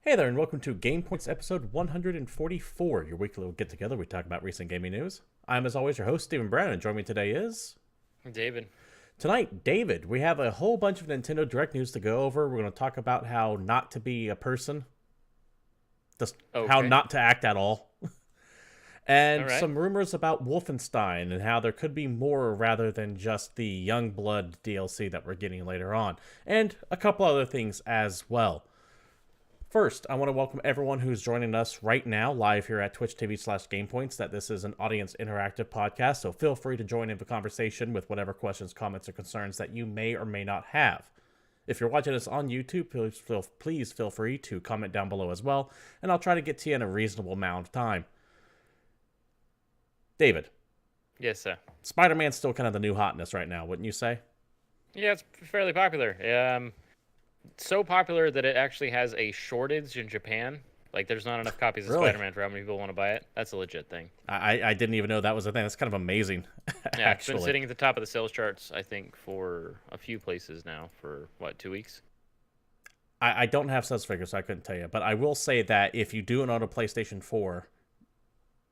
Hey there, and welcome to GamePoints episode 144, your weekly little get-together. We talk about recent gaming news. I'm, as always, your host, Stephen Brown, and joining me today is... David. Tonight, David. We have a whole bunch of Nintendo Direct news to go over. We're going to talk about how not to be a person. Just how not to act at all. And some rumors about Wolfenstein and how there could be more rather than just the Youngblood DLC that we're getting later on. And a couple other things as well. First, I want to welcome everyone who's joining us right now live here at Twitch TV/GamePoints, that this is an audience interactive podcast, so feel free to join in the conversation with whatever questions, comments, or concerns that you may or may not have. If you're watching us on YouTube, please feel free to comment down below as well, and I'll try to get to you in a reasonable amount of time. David. Yes, sir. Spider-Man's still kind of the new hotness right now, wouldn't you say? Yeah, it's fairly popular. So popular that it actually has a shortage in Japan. Like, there's not enough copies of Spider-Man for how many people want to buy it. That's a legit thing. I didn't even know that was a thing. That's kind of amazing, Yeah, it's been sitting at the top of the sales charts, I think, for a few places now for, 2 weeks? I don't have sales figures, so I couldn't tell you. But I will say that if you do own a PlayStation 4,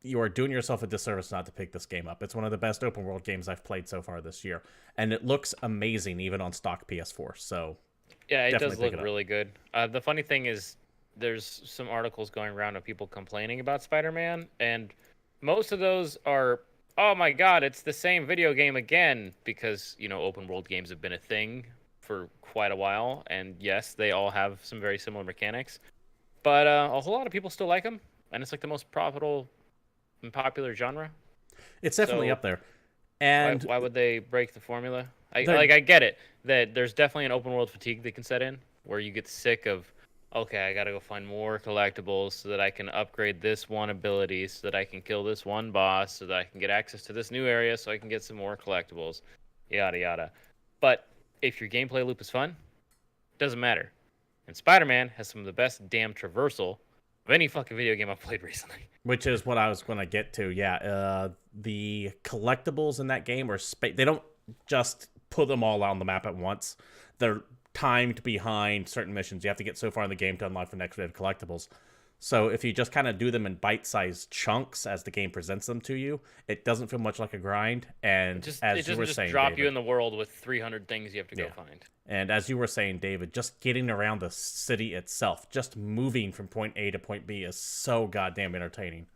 you are doing yourself a disservice not to pick this game up. It's one of the best open world games I've played so far this year. And it looks amazing, even on stock PS4, so... Yeah, it does look really good. The funny thing is, there's some articles going around of people complaining about Spider-Man, and most of those are, oh my god, it's the same video game again, because, open world games have been a thing for quite a while, and yes, they all have some very similar mechanics, but a whole lot of people still like them, and it's like the most profitable and popular genre. It's definitely up there. And why would they break the formula? I get it that there's definitely an open world fatigue that can set in where you get sick of, okay, I gotta go find more collectibles so that I can upgrade this one ability, so that I can kill this one boss, so that I can get access to this new area, so I can get some more collectibles, yada yada. But if your gameplay loop is fun, it doesn't matter. And Spider-Man has some of the best damn traversal of any fucking video game I've played recently. Which is what I was going to get to. Yeah, the collectibles in that game are they don't just put them all on the map at once. They're timed behind certain missions. You have to get so far in the game to unlock the next wave of collectibles. So if you just kind of do them in bite-sized chunks as the game presents them to you, it doesn't feel much like a grind. And as you were saying, drop David, you in the world with 300 things you have to go find. And as you were saying, David, just getting around the city itself, just moving from point A to point B is so goddamn entertaining.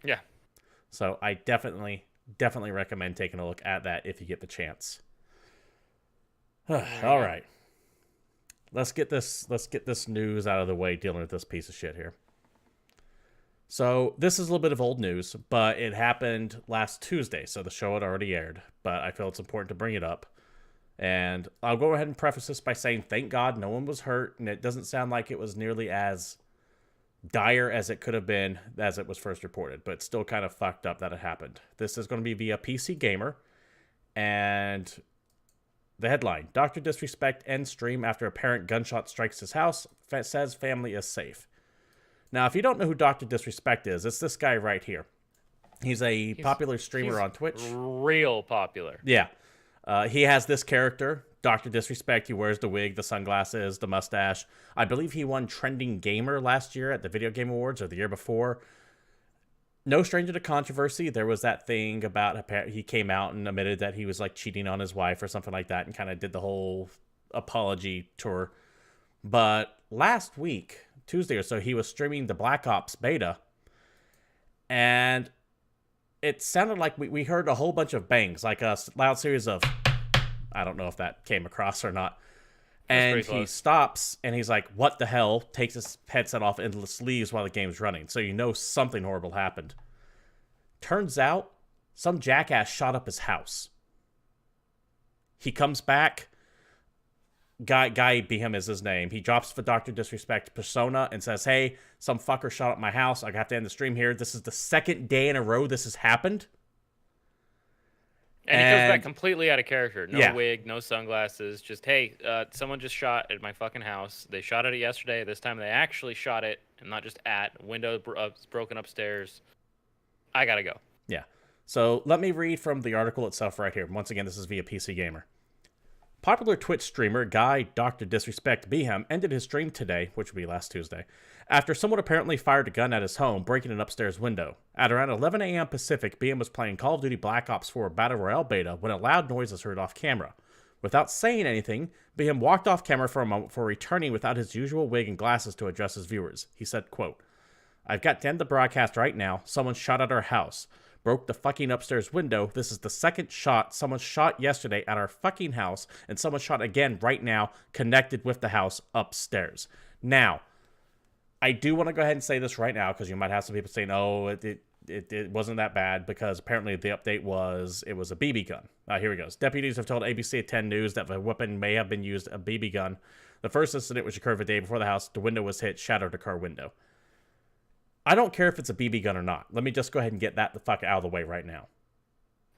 Yeah. So I definitely recommend taking a look at that if you get the chance. All right. Let's get this news out of the way dealing with this piece of shit here. So this is a little bit of old news, but it happened last Tuesday, so the show had already aired, but I feel it's important to bring it up. And I'll go ahead and preface this by saying thank God no one was hurt, and it doesn't sound like it was nearly as dire as it could have been as it was first reported, but it's still kind of fucked up that it happened. This is going to be via PC Gamer, and the headline, Dr. Disrespect ends stream after apparent gunshot strikes his house, says family is safe. Now, if you don't know who Dr. Disrespect is, it's this guy right here. He's popular streamer on Twitch. Real popular. Yeah. He has this character, Dr. Disrespect. He wears the wig, the sunglasses, the mustache. I believe he won Trending Gamer last year at the Video Game Awards, or the year before. No stranger to controversy. There was that thing about he came out and admitted that he was like cheating on his wife or something like that, and kind of did the whole apology tour. But last week, Tuesday or so, he was streaming the Black Ops beta, and it sounded like we heard a whole bunch of bangs, like a loud series of, I don't know if that came across or not. And he stops, and he's like, what the hell? Takes his headset off and leaves while the game's running. So you know something horrible happened. Turns out, some jackass shot up his house. He comes back. Guy Beham is his name. He drops the Dr. Disrespect persona and says, hey, some fucker shot up my house. I have to end the stream here. This is the second day in a row this has happened. And he goes back completely out of character. No wig, no sunglasses. Just, hey, someone just shot at my fucking house. They shot at it yesterday. This time they actually shot it, and not just at. Window broken upstairs. I gotta go. Yeah. So let me read from the article itself right here. Once again, this is via PC Gamer. Popular Twitch streamer Guy Dr. Disrespect Behem ended his stream today, which would be last Tuesday, after someone apparently fired a gun at his home, breaking an upstairs window. At around 11 a.m. Pacific, Behem was playing Call of Duty Black Ops 4 Battle Royale beta when a loud noise was heard off camera. Without saying anything, Behem walked off camera for a moment before returning without his usual wig and glasses to address his viewers. He said, quote, "I've got to end the broadcast right now. Someone shot at our house. Broke the fucking upstairs window. This is the second shot. Someone shot yesterday at our fucking house, and someone shot again right now, connected with the house upstairs." Now, I do want to go ahead and say this right now, because you might have some people saying, oh, it wasn't that bad, because apparently the update was it was a BB gun. Here he goes. Deputies have told ABC 10 News that the weapon may have been used a BB gun. The first incident, which occurred the day before the house, the window was hit, shattered a car window. I don't care if it's a BB gun or not. Let me just go ahead and get that the fuck out of the way right now.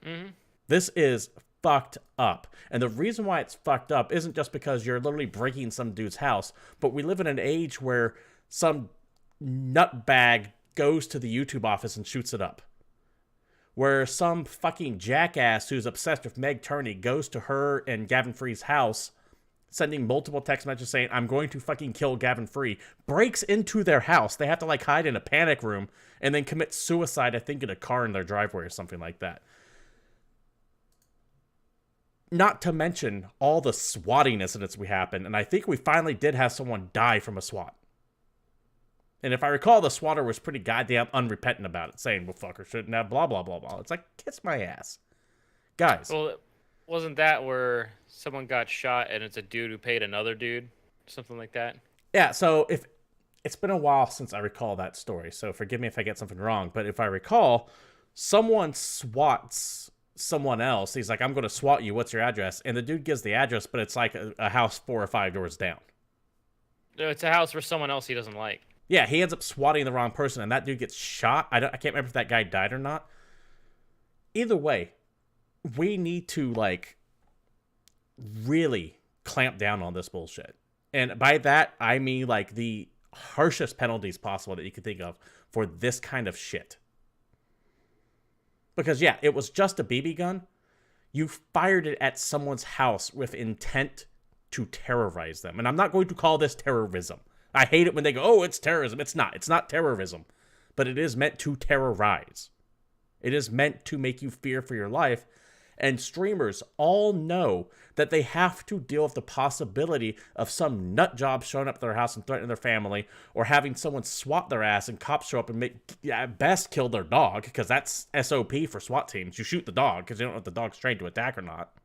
Mm-hmm. This is fucked up. And the reason why it's fucked up isn't just because you're literally breaking some dude's house, but we live in an age where some nutbag goes to the YouTube office and shoots it up. Where some fucking jackass who's obsessed with Meg Turney goes to her and Gavin Free's house, sending multiple text messages saying, "I'm going to fucking kill Gavin Free," breaks into their house. They have to like hide in a panic room and then commit suicide, I think, in a car in their driveway or something like that. Not to mention all the swatting incidents we happened, and I think we finally did have someone die from a swat. And if I recall, the swatter was pretty goddamn unrepentant about it, saying, "Well, fucker shouldn't have blah, blah, blah, blah." It's like, kiss my ass. Guys. Well, wasn't that where someone got shot and it's a dude who paid another dude? Something like that? Yeah, so if it's been a while since I recall that story, so forgive me if I get something wrong, but if I recall, someone swats someone else. He's like, "I'm going to swat you. What's your address?" And the dude gives the address, but it's like a house 4 or 5 doors down. It's a house for someone else he doesn't like. Yeah, he ends up swatting the wrong person, and that dude gets shot. I can't remember if that guy died or not. Either way, we need to, like, really clamp down on this bullshit. And by that, I mean, like, the harshest penalties possible that you could think of for this kind of shit. Because, yeah, it was just a BB gun. You fired it at someone's house with intent to terrorize them. And I'm not going to call this terrorism. I hate it when they go, "Oh, it's terrorism." It's not. It's not terrorism. But it is meant to terrorize. It is meant to make you fear for your life. And streamers all know that they have to deal with the possibility of some nut job showing up at their house and threatening their family, or having someone swat their ass and cops show up and at best kill their dog, because that's SOP for SWAT teams. You shoot the dog because you don't know if the dog's trained to attack or not.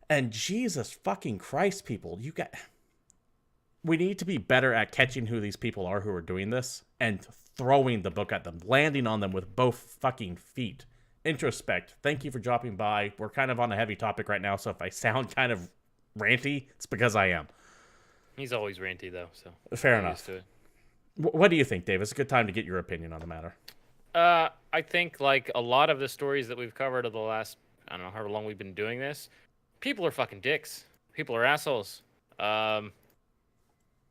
And Jesus fucking Christ, people, we need to be better at catching who these people are who are doing this and throwing the book at them, landing on them with both fucking feet. Introspect, thank you for dropping by. We're kind of on a heavy topic right now, so if I sound kind of ranty, it's because I am. He's always ranty, though, so fair enough. What do you think, Dave? It's a good time to get your opinion on the matter. I think, like, a lot of the stories that we've covered over the last, I don't know, however long we've been doing this, people are fucking dicks. People are assholes.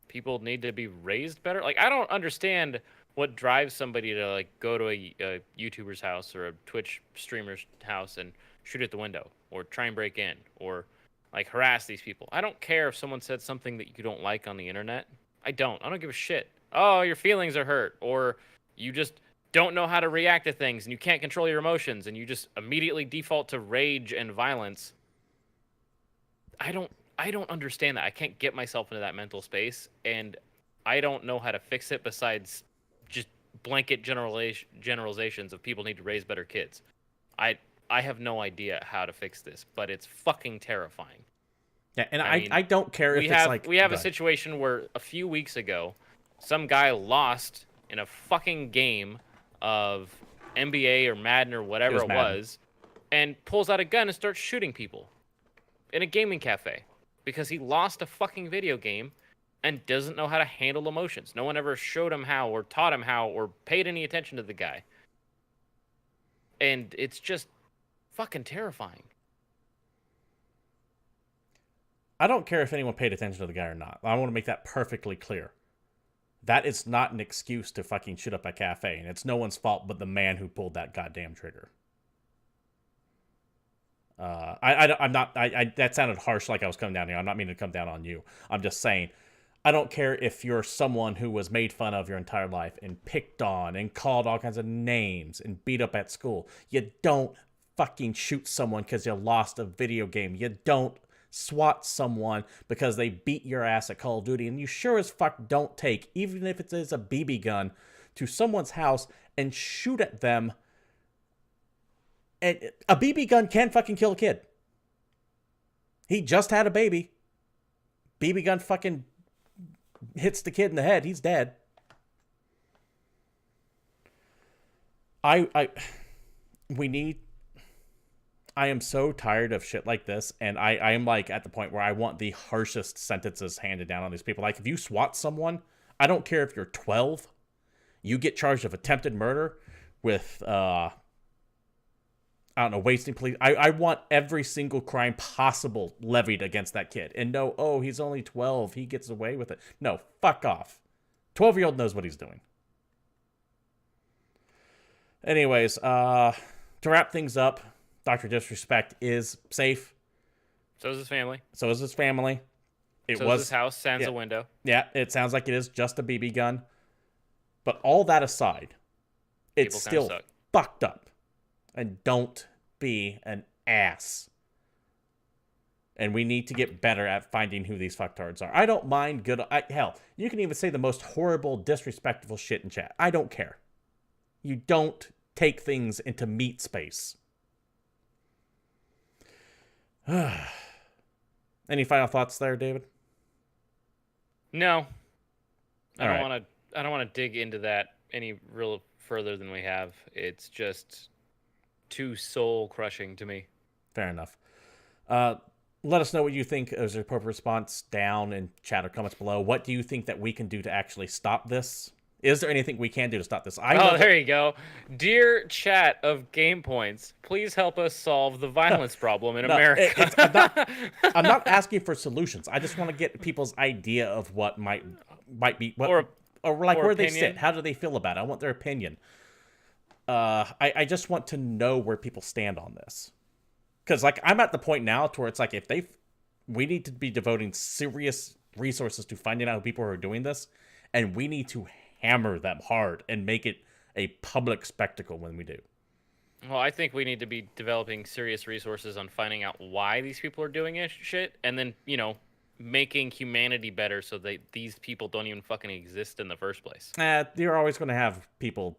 People need to be raised better. Like, I don't understand what drives somebody to, like, go to a YouTuber's house or a Twitch streamer's house and shoot at the window, or try and break in, or, like, harass these people. I don't care if someone said something that you don't like on the internet. I don't give a shit. Oh, your feelings are hurt, or you just don't know how to react to things and you can't control your emotions and you just immediately default to rage and violence. I don't understand that. I can't get myself into that mental space, and I don't know how to fix it besides just blanket generalizations of people need to raise better kids. I have no idea how to fix this, but it's fucking terrifying. Yeah, and I don't care if it's like... We have a situation where a few weeks ago, some guy lost in a fucking game of NBA or Madden or whatever it was, and pulls out a gun and starts shooting people in a gaming cafe because he lost a fucking video game and doesn't know how to handle emotions. No one ever showed him how or taught him how or paid any attention to the guy. And it's just fucking terrifying. I don't care if anyone paid attention to the guy or not. I want to make that perfectly clear. That is not an excuse to fucking shoot up a cafe, and it's no one's fault but the man who pulled that goddamn trigger. I'm not. That sounded harsh, like I was coming down here. I'm not meaning to come down on you. I'm just saying, I don't care if you're someone who was made fun of your entire life and picked on and called all kinds of names and beat up at school. You don't fucking shoot someone because you lost a video game. You don't SWAT someone because they beat your ass at Call of Duty. And you sure as fuck don't take, even if it is a BB gun, to someone's house and shoot at them. And a BB gun can fucking kill a kid. He just had a baby. BB gun fucking hits the kid in the head. He's dead. I am so tired of shit like this, and I am like at the point where I want the harshest sentences handed down on these people. Like, if you SWAT someone, I don't care if you're 12, you get charged of attempted murder with I don't know, wasting police. I want every single crime possible levied against that kid. And no, oh, he's only 12, he gets away with it. No, fuck off. 12-year-old knows what he's doing. Anyways, to wrap things up, Dr. Disrespect is safe. So is his family. So is his family. Is his house, sans a window. Yeah, it sounds like it is just a BB gun. But all that aside, it's still fucked up. And don't be an ass. And we need to get better at finding who these fucktards are. I don't mind hell, you can even say the most horrible, disrespectful shit in chat. I don't care. You don't take things into meat space. Any final thoughts there, David? No. I don't want to dig into that any real further than we have. It's just too soul-crushing to me. Fair enough. Let us know what you think as an appropriate response down in chat or comments below. What do you think that we can do to actually stop this? Is there anything we can do to stop this? There you go. Dear chat of GamePoints, please help us solve the violence problem in America. I'm not asking for solutions. I just want to get people's idea of what might be... or where they sit. How do they feel about it? I want their opinion. I just want to know where people stand on this. Because, like, I'm at the point now to where it's like, we need to be devoting serious resources to finding out who people are doing this, and we need to hammer them hard and make it a public spectacle when we do. Well, I think we need to be developing serious resources on finding out why these people are doing shit, and then, making humanity better so that these people don't even fucking exist in the first place. You're always going to have people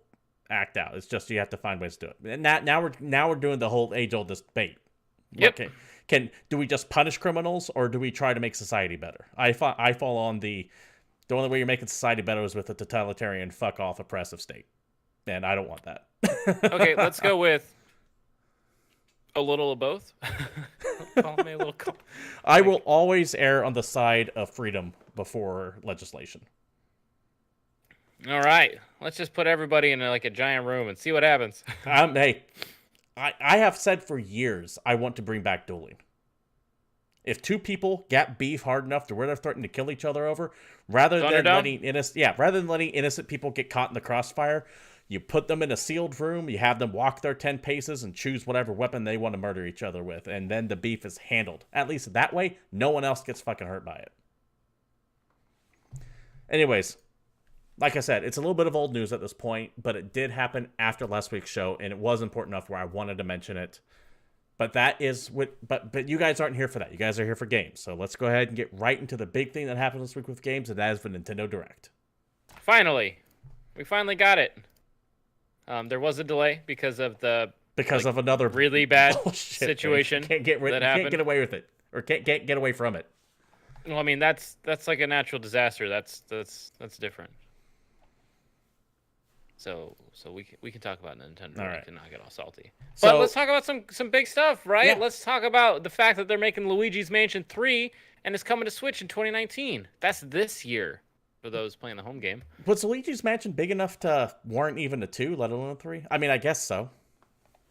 act out. It's just you have to find ways to do it. And now we're doing the whole age-old debate. Yep. Okay. Do we just punish criminals, or do we try to make society better? I fall on the only way you're making society better is with a totalitarian, fuck off, oppressive state, and I don't want that. Okay, let's go with a little of both. Call me a little. I will always err on the side of freedom before legislation. All right, let's just put everybody in a giant room and see what happens. Hey, I have said for years I want to bring back dueling. If two people get beef hard enough to where they're threatening to kill each other over, rather than letting innocent people get caught in the crossfire, you put them in a sealed room, you have them walk their 10 paces and choose whatever weapon they want to murder each other with, and then the beef is handled. At least that way, no one else gets fucking hurt by it. Anyways, like I said, it's a little bit of old news at this point, but it did happen after last week's show, and it was important enough where I wanted to mention it. But that is but you guys aren't here for that. You guys are here for games. So let's go ahead and get right into the big thing that happened this week with games, and that is the Nintendo Direct. Finally. We finally got it. There was a delay because of another really bad situation. Can't get away with it, or can't get away from it. Well, I mean that's like a natural disaster. That's different. So we can talk about Nintendo Direct and not get all salty. But let's talk about some big stuff, right? Yeah. Let's talk about the fact that they're making Luigi's Mansion 3 and it's coming to Switch in 2019. That's this year for those playing the home game. Was Luigi's Mansion big enough to warrant even a 2, let alone a 3? I mean, I guess so.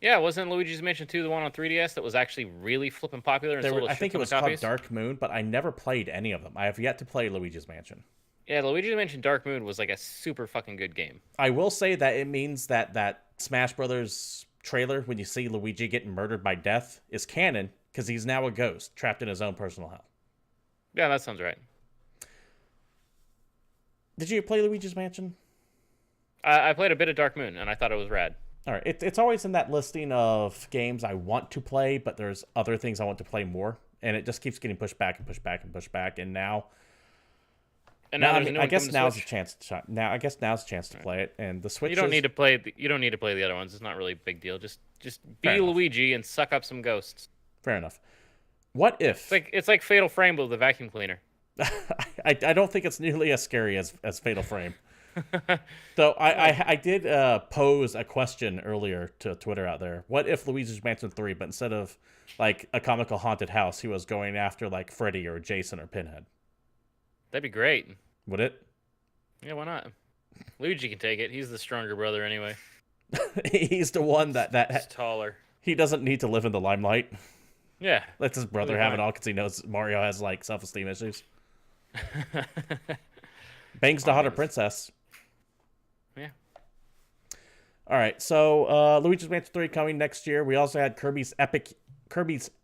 Yeah, wasn't Luigi's Mansion 2 the one on 3DS that was actually really flipping popular? And I think it was called Dark Moon, but I never played any of them. I have yet to play Luigi's Mansion. Yeah, Luigi's Mansion Dark Moon was like a super fucking good game. I will say that it means that Smash Brothers trailer when you see Luigi getting murdered by death is canon because he's now a ghost trapped in his own personal hell. Yeah, that sounds right. Did you play Luigi's Mansion? I played a bit of Dark Moon, and I thought it was rad. All right, it's always in that listing of games I want to play, but there's other things I want to play more, and it just keeps getting pushed back and pushed back and pushed back, and now. I guess now's a chance to play it, and the Switch. You don't need to play. You don't need to play the other ones. It's not really a big deal. Just be Luigi and suck up some ghosts. Fair enough. What if? It's like Fatal Frame with the vacuum cleaner. I don't think it's nearly as scary as Fatal Frame. So I did pose a question earlier to Twitter out there. What if Luigi's Mansion 3, but instead of like a comical haunted house, he was going after like Freddy or Jason or Pinhead? That'd be great. Would it? Yeah, why not? Luigi can take it. He's the stronger brother anyway. He's the one that He's taller. He doesn't need to live in the limelight. Yeah. Lets his brother have it all because he knows Mario has like self-esteem issues. Bangs the hotter princess. Yeah. All right, so Luigi's Mansion 3 coming next year. We also had Kirby's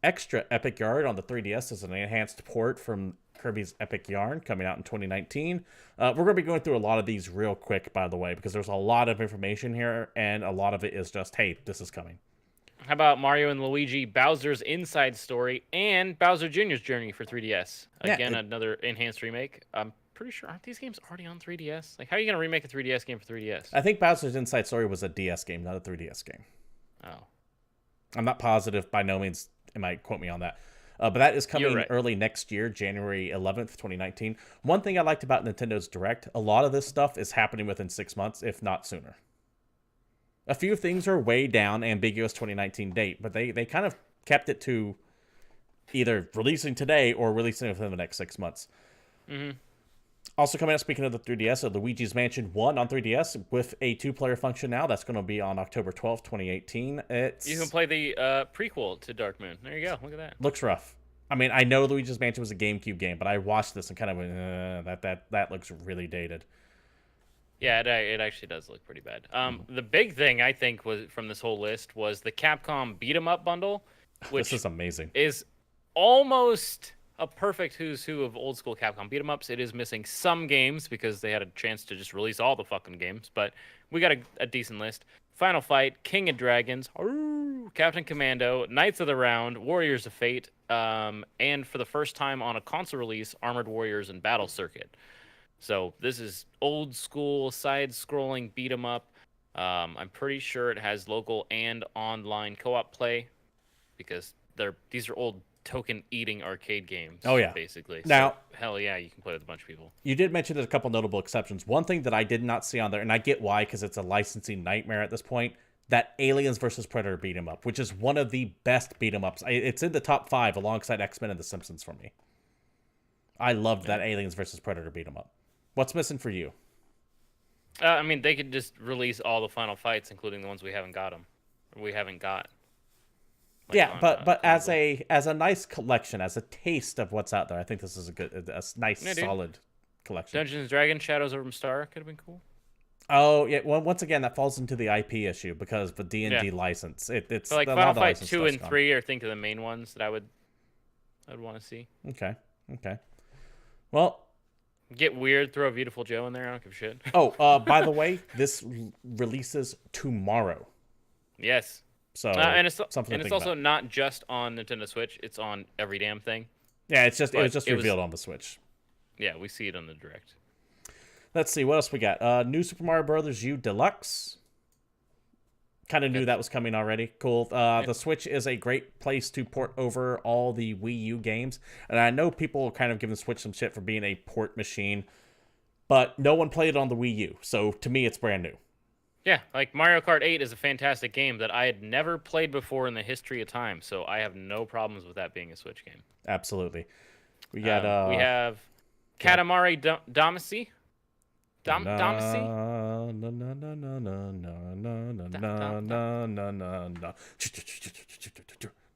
Extra Epic Yarn on the 3DS as an enhanced port from Kirby's Epic Yarn coming out in 2019. We're going to be going through a lot of these real quick, by the way, because there's a lot of information here, and a lot of it is just, hey, this is coming. How about Mario and Luigi, Bowser's Inside Story, and Bowser Jr.'s Journey for 3DS? Again, another enhanced remake. I'm pretty sure, aren't these games already on 3DS? Like, how are you going to remake a 3DS game for 3DS? I think Bowser's Inside Story was a DS game, not a 3DS game. Oh. I'm not positive. By no means am I quote me on that. But that is coming early next year, January 11th, 2019. One thing I liked about Nintendo's Direct, a lot of this stuff is happening within 6 months, if not sooner. A few things are way down, ambiguous 2019 date, but they kind of kept it to either releasing today or releasing within the next 6 months. Mm-hmm. Also coming out, speaking of the 3DS, so Luigi's Mansion 1 on 3DS with a 2-player function now. That's going to be on October 12th, 2018. You can play the prequel to Dark Moon. There you go. Look at that. Looks rough. I mean, I know Luigi's Mansion was a GameCube game, but I watched this and kind of went, that looks really dated. Yeah, it actually does look pretty bad. The big thing, I think, was from this whole list was the Capcom Beat 'em Up bundle, which this is amazing. Is almost a perfect who's who of old school Capcom beat 'em ups. It is missing some games because they had a chance to just release all the fucking games, but we got a decent list. Final Fight, King of Dragons, Captain Commando, Knights of the Round, Warriors of Fate, and for the first time on a console release, Armored Warriors and Battle Circuit. So this is old school side-scrolling beat 'em up. I'm pretty sure it has local and online co-op play because these are old token-eating arcade games. Oh yeah, basically. Now, so, hell yeah, you can play with a bunch of people. You did mention there's a couple notable exceptions. One thing that I did not see on there, and I get why, because it's a licensing nightmare at this point, that Aliens vs. Predator beat 'em up, which is one of the best beat 'em ups. It's in the top 5 alongside X-Men and The Simpsons for me. I loved that Aliens vs. Predator beat 'em up. What's missing for you? I mean, they could just release all the Final Fights, including the ones we haven't got. Like yeah, but as a nice collection, as a taste of what's out there, I think this is a nice, solid collection. Dungeons & Dragons: Shadows over Star could have been cool. Oh yeah, well, once again, that falls into the IP issue because the D&D license. It's so like Final Fight 2 and 3 are think of the main ones that I would want to see. Okay. Well, get weird, throw a Beautiful Joe in there. I don't give a shit. Oh, by the way, this releases tomorrow. Yes. So and it's also about. not just on Nintendo Switch; it's on every damn thing. Yeah, it was just revealed on the Switch. Yeah, we see it on the Direct. Let's see what else we got. New Super Mario Brothers U Deluxe. Kind of knew that was coming already. Cool. The Switch is a great place to port over all the Wii U games, and I know people are kind of giving the Switch some shit for being a port machine, but no one played it on the Wii U, so to me, it's brand new. Yeah, like Mario Kart 8 is a fantastic game that I had never played before in the history of time, so I have no problems with that being a Switch game. Absolutely. We got we have Katamari Damacy. Damacy?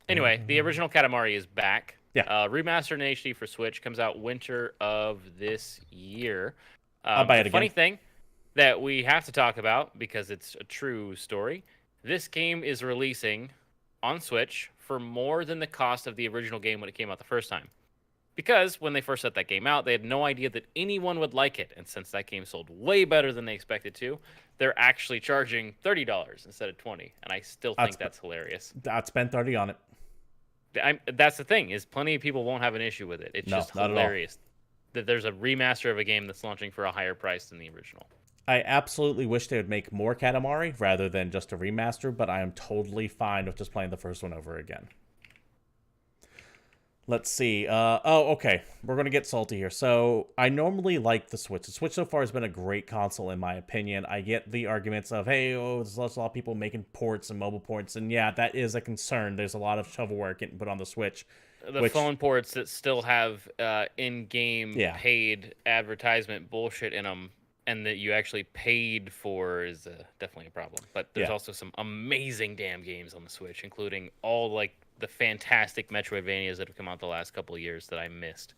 Anyway, the original Katamari is back. Yeah. Remastered in HD for Switch, comes out winter of this year. I'll buy it again. Funny thing that we have to talk about, because it's a true story, this game is releasing on Switch for more than the cost of the original game when it came out the first time. Because when they first set that game out, they had no idea that anyone would like it. And since that game sold way better than they expected to, they're actually charging $30 instead of $20. And I still think that's hilarious. I'd spend 30 on it. That's the thing, is plenty of people won't have an issue with it. It's just hilarious that there's a remaster of a game that's launching for a higher price than the original. I absolutely wish they would make more Katamari rather than just a remaster, but I am totally fine with just playing the first one over again. Let's see. Okay. We're going to get salty here. So, I normally like the Switch. The Switch so far has been a great console, in my opinion. I get the arguments of, hey, there's a lot of people making ports and mobile ports. And yeah, that is a concern. There's a lot of shovelware getting put on the Switch. The phone ports that still have in-game paid advertisement bullshit in them, and that you actually paid for, is definitely a problem. But there's also some amazing damn games on the Switch, including all, like, the fantastic Metroidvanias that have come out the last couple of years that I missed.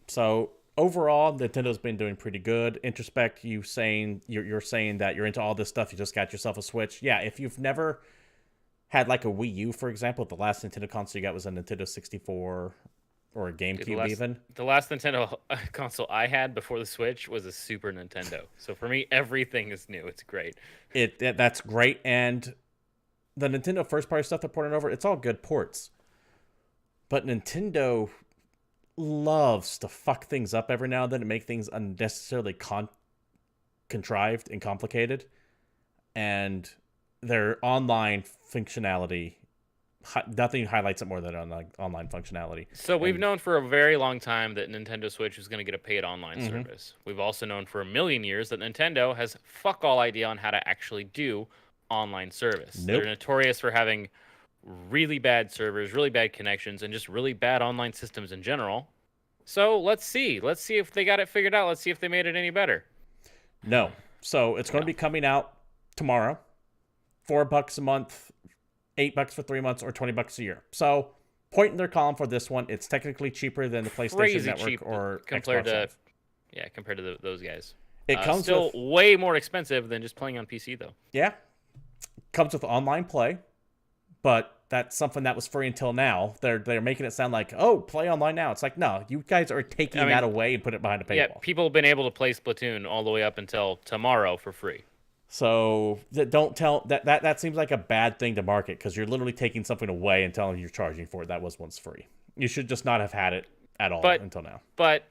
So overall, Nintendo's been doing pretty good. Introspect, you're saying that you're into all this stuff. You just got yourself a Switch. Yeah, if you've never had like a Wii U, for example, the last Nintendo console you got was a Nintendo 64 or a GameCube. The last Nintendo console I had before the Switch was a Super Nintendo. So for me, everything is new. It's great. That's great, and the Nintendo first-party stuff they're porting over, it's all good ports. But Nintendo loves to fuck things up every now and then and make things unnecessarily contrived and complicated. And their online functionality, nothing highlights it more than online functionality. So we've known for a very long time that Nintendo Switch was going to get a paid online service. We've also known for a million years that Nintendo has fuck all idea on how to actually do online service. They're notorious for having really bad servers, really bad connections, and just really bad online systems in general. So let's see if they got it figured out. Let's see if they made it any better. No. So it's going to be coming out tomorrow. $4 a month, $8 for 3 months, or $20 a year. So point in their column for this one. It's technically cheaper than the PlayStation Network or compared Xbox Live. Compared to those guys. It comes still way more expensive than just playing on PC though. Yeah. Comes with online play, but that's something that was free until now. They're making it sound like, oh, play online now. It's like, no, you guys are taking that away and put it behind a paywall. Yeah, people have been able to play Splatoon all the way up until tomorrow for free. So that seems like a bad thing to market, because you're literally taking something away and telling you're charging for it that was once free. You should just not have had it at all until now. But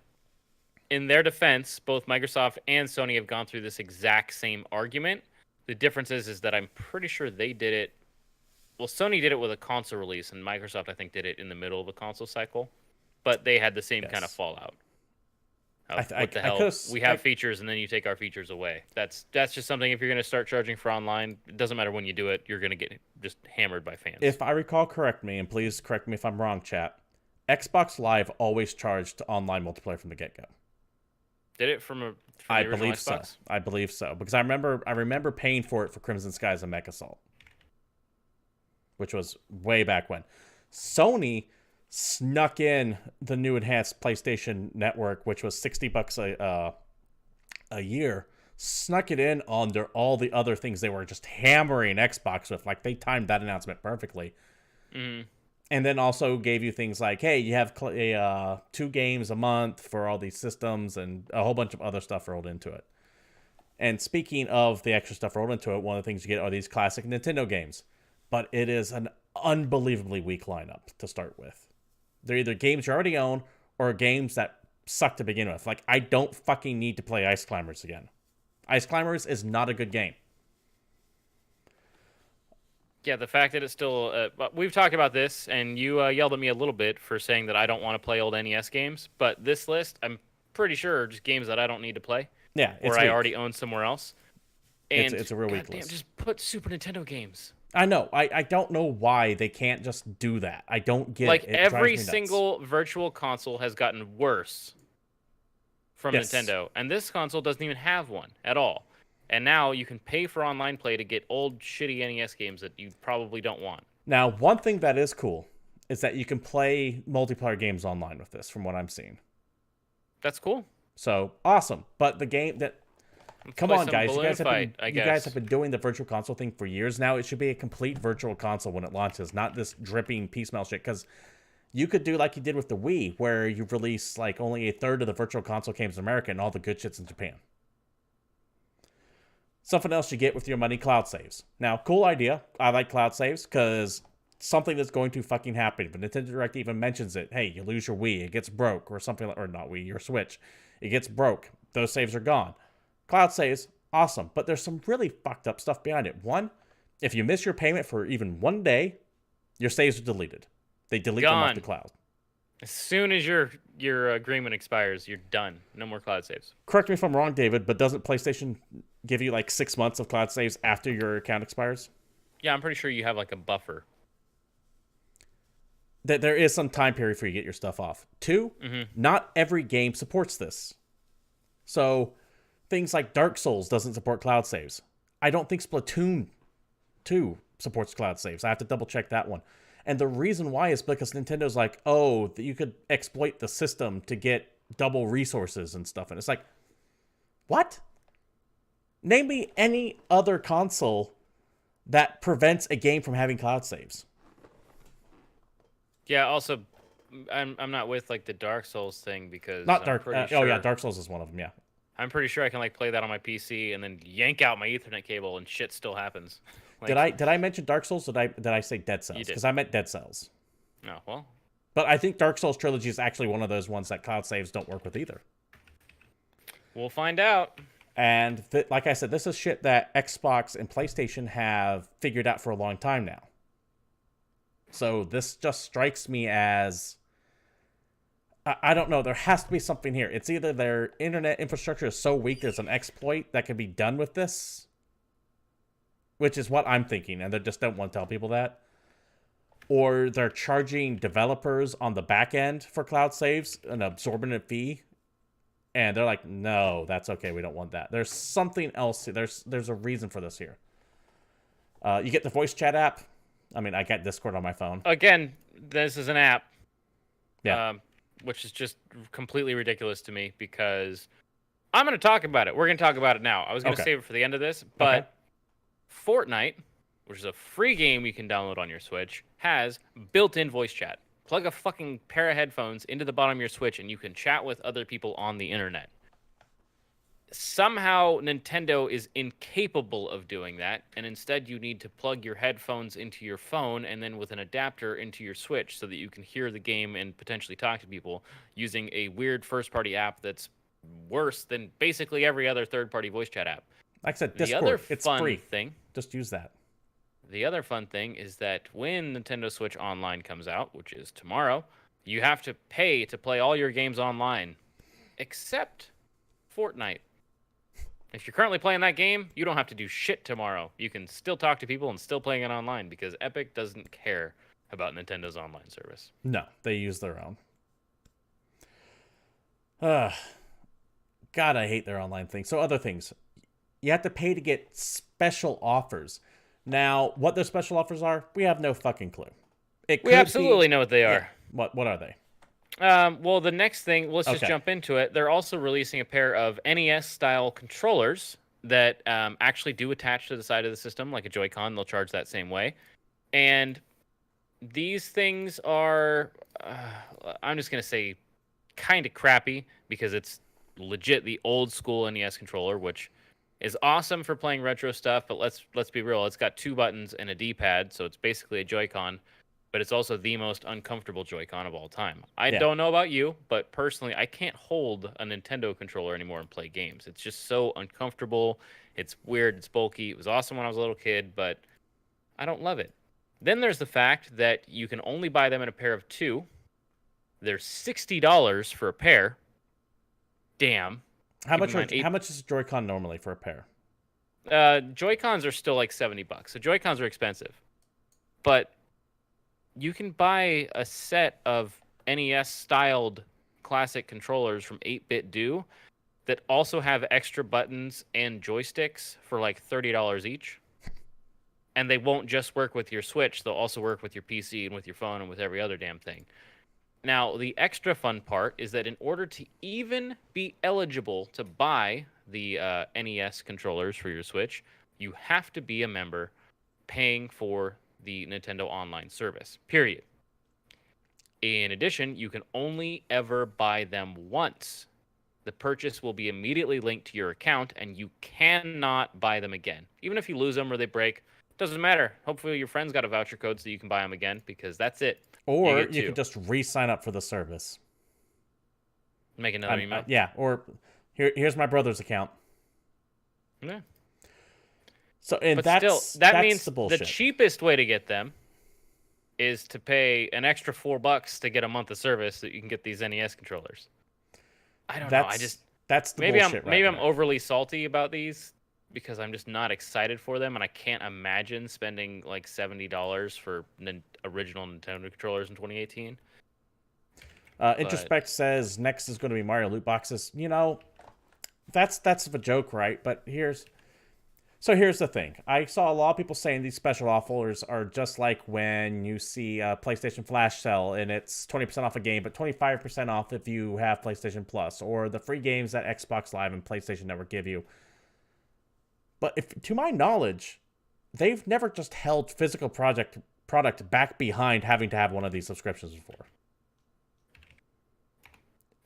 in their defense, both Microsoft and Sony have gone through this exact same argument. The difference is that I'm pretty sure they did it. Well, Sony did it with a console release, and Microsoft, I think, did it in the middle of a console cycle. But they had the same kind of fallout. What the hell? We have features, and then you take our features away. That's just something, if you're going to start charging for online, it doesn't matter when you do it, you're going to get just hammered by fans. If I recall correctly, and please correct me if I'm wrong, chat, Xbox Live always charged online multiplayer from the get-go. Did it from I believe so. I believe so, because I remember paying for it for Crimson Skies and Mech Assault, which was way back when. Sony snuck in the new enhanced PlayStation Network, which was $60 a year. Snuck it in under all the other things they were just hammering Xbox with. Like, they timed that announcement perfectly. Mm-hmm. And then also gave you things like, hey, you have 2 games a month for all these systems and a whole bunch of other stuff rolled into it. And speaking of the extra stuff rolled into it, one of the things you get are these classic Nintendo games. But it is an unbelievably weak lineup to start with. They're either games you already own or games that suck to begin with. Like, I don't fucking need to play Ice Climbers again. Ice Climbers is not a good game. Yeah, the fact that it's still... we've talked about this, and you yelled at me a little bit for saying that I don't want to play old NES games, but this list, I'm pretty sure, are just games that I don't need to play. Yeah, it's or I already own somewhere else. And it's a real weak list. Just put Super Nintendo games. I know. I don't know why they can't just do that. I don't get it. It every single virtual console has gotten worse from Nintendo, and this console doesn't even have one at all. And now you can pay for online play to get old, shitty NES games that you probably don't want. Now, one thing that is cool is that you can play multiplayer games online with this, from what I'm seeing. That's cool. So, awesome. But the game that... Let's Come play on, some guys. balloon fight, I You guys guess. have been doing the virtual console thing for years now. It should be a complete virtual console when it launches, not this dripping piecemeal shit. Because you could do like you did with the Wii, where you've released like only a third of the virtual console games in America and all the good shit's in Japan. Something else you get with your money, cloud saves. Now, cool idea. I like cloud saves because something that's going to fucking happen. But Nintendo Direct even mentions it. Hey, you lose your Wii, it gets broke, or something like, or not Wii, your Switch, it gets broke. Those saves are gone. Cloud saves, awesome. But there's some really fucked up stuff behind it. One, if you miss your payment for even one day, your saves are deleted. They delete them off the cloud. As soon as your agreement expires, you're done. No more cloud saves. Correct me if I'm wrong, David, but doesn't PlayStation give you like 6 months of cloud saves after your account expires? Yeah, I'm pretty sure you have like a buffer. That there is some time period for you to get your stuff off. Two, not every game supports this. So things like Dark Souls doesn't support cloud saves. I don't think Splatoon 2 supports cloud saves. I have to double check that one. And the reason why is because Nintendo's like, oh, you could exploit the system to get double resources and stuff. And it's like, what? Name me any other console that prevents a game from having cloud saves. Yeah, also, I'm not with like the Dark Souls thing because Not Dark. Sure, oh yeah, Dark Souls is one of them. Yeah. I'm pretty sure I can like play that on my PC and then yank out my Ethernet cable and shit still happens. Like, Did I mention Dark Souls? Or did I say Dead Cells? Because I meant Dead Cells. Oh well. But I think Dark Souls Trilogy is actually one of those ones that cloud saves don't work with either. We'll find out. And like I said, this is shit that Xbox and PlayStation have figured out for a long time now. So this just strikes me as, I don't know, there has to be something here. It's either their internet infrastructure is so weak there's an exploit that can be done with this, which is what I'm thinking, and they just don't want to tell people that. Or they're charging developers on the back end for cloud saves, an absorbent fee, and they're like, no, that's okay, we don't want that. There's something else. There's a reason for this here. You get the voice chat app. I mean, I got Discord on my phone. Again, this is an app. Yeah. Which is just completely ridiculous to me because I'm going to talk about it. We're going to talk about it now. I was going to save it for the end of this, but Fortnite, which is a free game you can download on your Switch, has built-in voice chat. Plug a fucking pair of headphones into the bottom of your Switch and you can chat with other people on the internet. Somehow Nintendo is incapable of doing that, and instead you need to plug your headphones into your phone and then with an adapter into your Switch so that you can hear the game and potentially talk to people using a weird first-party app that's worse than basically every other third-party voice chat app. Like I said, Discord, it's free. Just use that. The other fun thing is that when Nintendo Switch Online comes out, which is tomorrow, you have to pay to play all your games online, except Fortnite. If you're currently playing that game, you don't have to do shit tomorrow. You can still talk to people and still playing it online because Epic doesn't care about Nintendo's online service. No, they use their own. God, I hate their online thing. So other things. You have to pay to get special offers. Now, what those special offers are, we have no fucking clue. We absolutely know what they are. What are they? Well, the next thing, let's just jump into it. They're also releasing a pair of NES-style controllers that actually do attach to the side of the system, like a Joy-Con. They'll charge that same way. And these things are, I'm just going to say, kind of crappy because it's legit the old-school NES controller, which is awesome for playing retro stuff, but let's be real. It's got 2 buttons and a D-pad, so it's basically a Joy-Con. But it's also the most uncomfortable Joy-Con of all time. I don't know about you, but personally, I can't hold a Nintendo controller anymore and play games. It's just so uncomfortable. It's weird. It's bulky. It was awesome when I was a little kid, but I don't love it. Then there's the fact that you can only buy them in a pair of 2. They're $60 for a pair. Damn. How much is a Joy-Con normally for a pair? Joy-Cons are still like $70. So Joy-Cons are expensive. But you can buy a set of NES-styled classic controllers from 8-Bit Do that also have extra buttons and joysticks for like $30 each. And they won't just work with your Switch. They'll also work with your PC and with your phone and with every other damn thing. Now, the extra fun part is that in order to even be eligible to buy the NES controllers for your Switch, you have to be a member paying for the Nintendo Online service, period. In addition, you can only ever buy them once. The purchase will be immediately linked to your account, and you cannot buy them again. Even if you lose them or they break, doesn't matter. Hopefully your friend's got a voucher code so you can buy them again, because that's it. Or you could just re-sign up for the service. Make another email. Yeah, or here's my brother's account. Yeah. So, and but that's still, that that's means the cheapest way to get them is to pay an extra $4 to get a month of service so you can get these NES controllers. I don't know. That's the maybe bullshit. I'm overly salty about these because I'm just not excited for them, and I can't imagine spending like $70 for original Nintendo controllers in 2018. Introspect says next is going to be Mario loot boxes. You know, that's a joke, right? But here's the thing. I saw a lot of people saying these special offers are just like when you see a PlayStation Flash sale and it's 20% off a game, but 25% off if you have PlayStation Plus, or the free games that Xbox Live and PlayStation Network give you. But to my knowledge, they've never just held physical product back behind having to have one of these subscriptions before.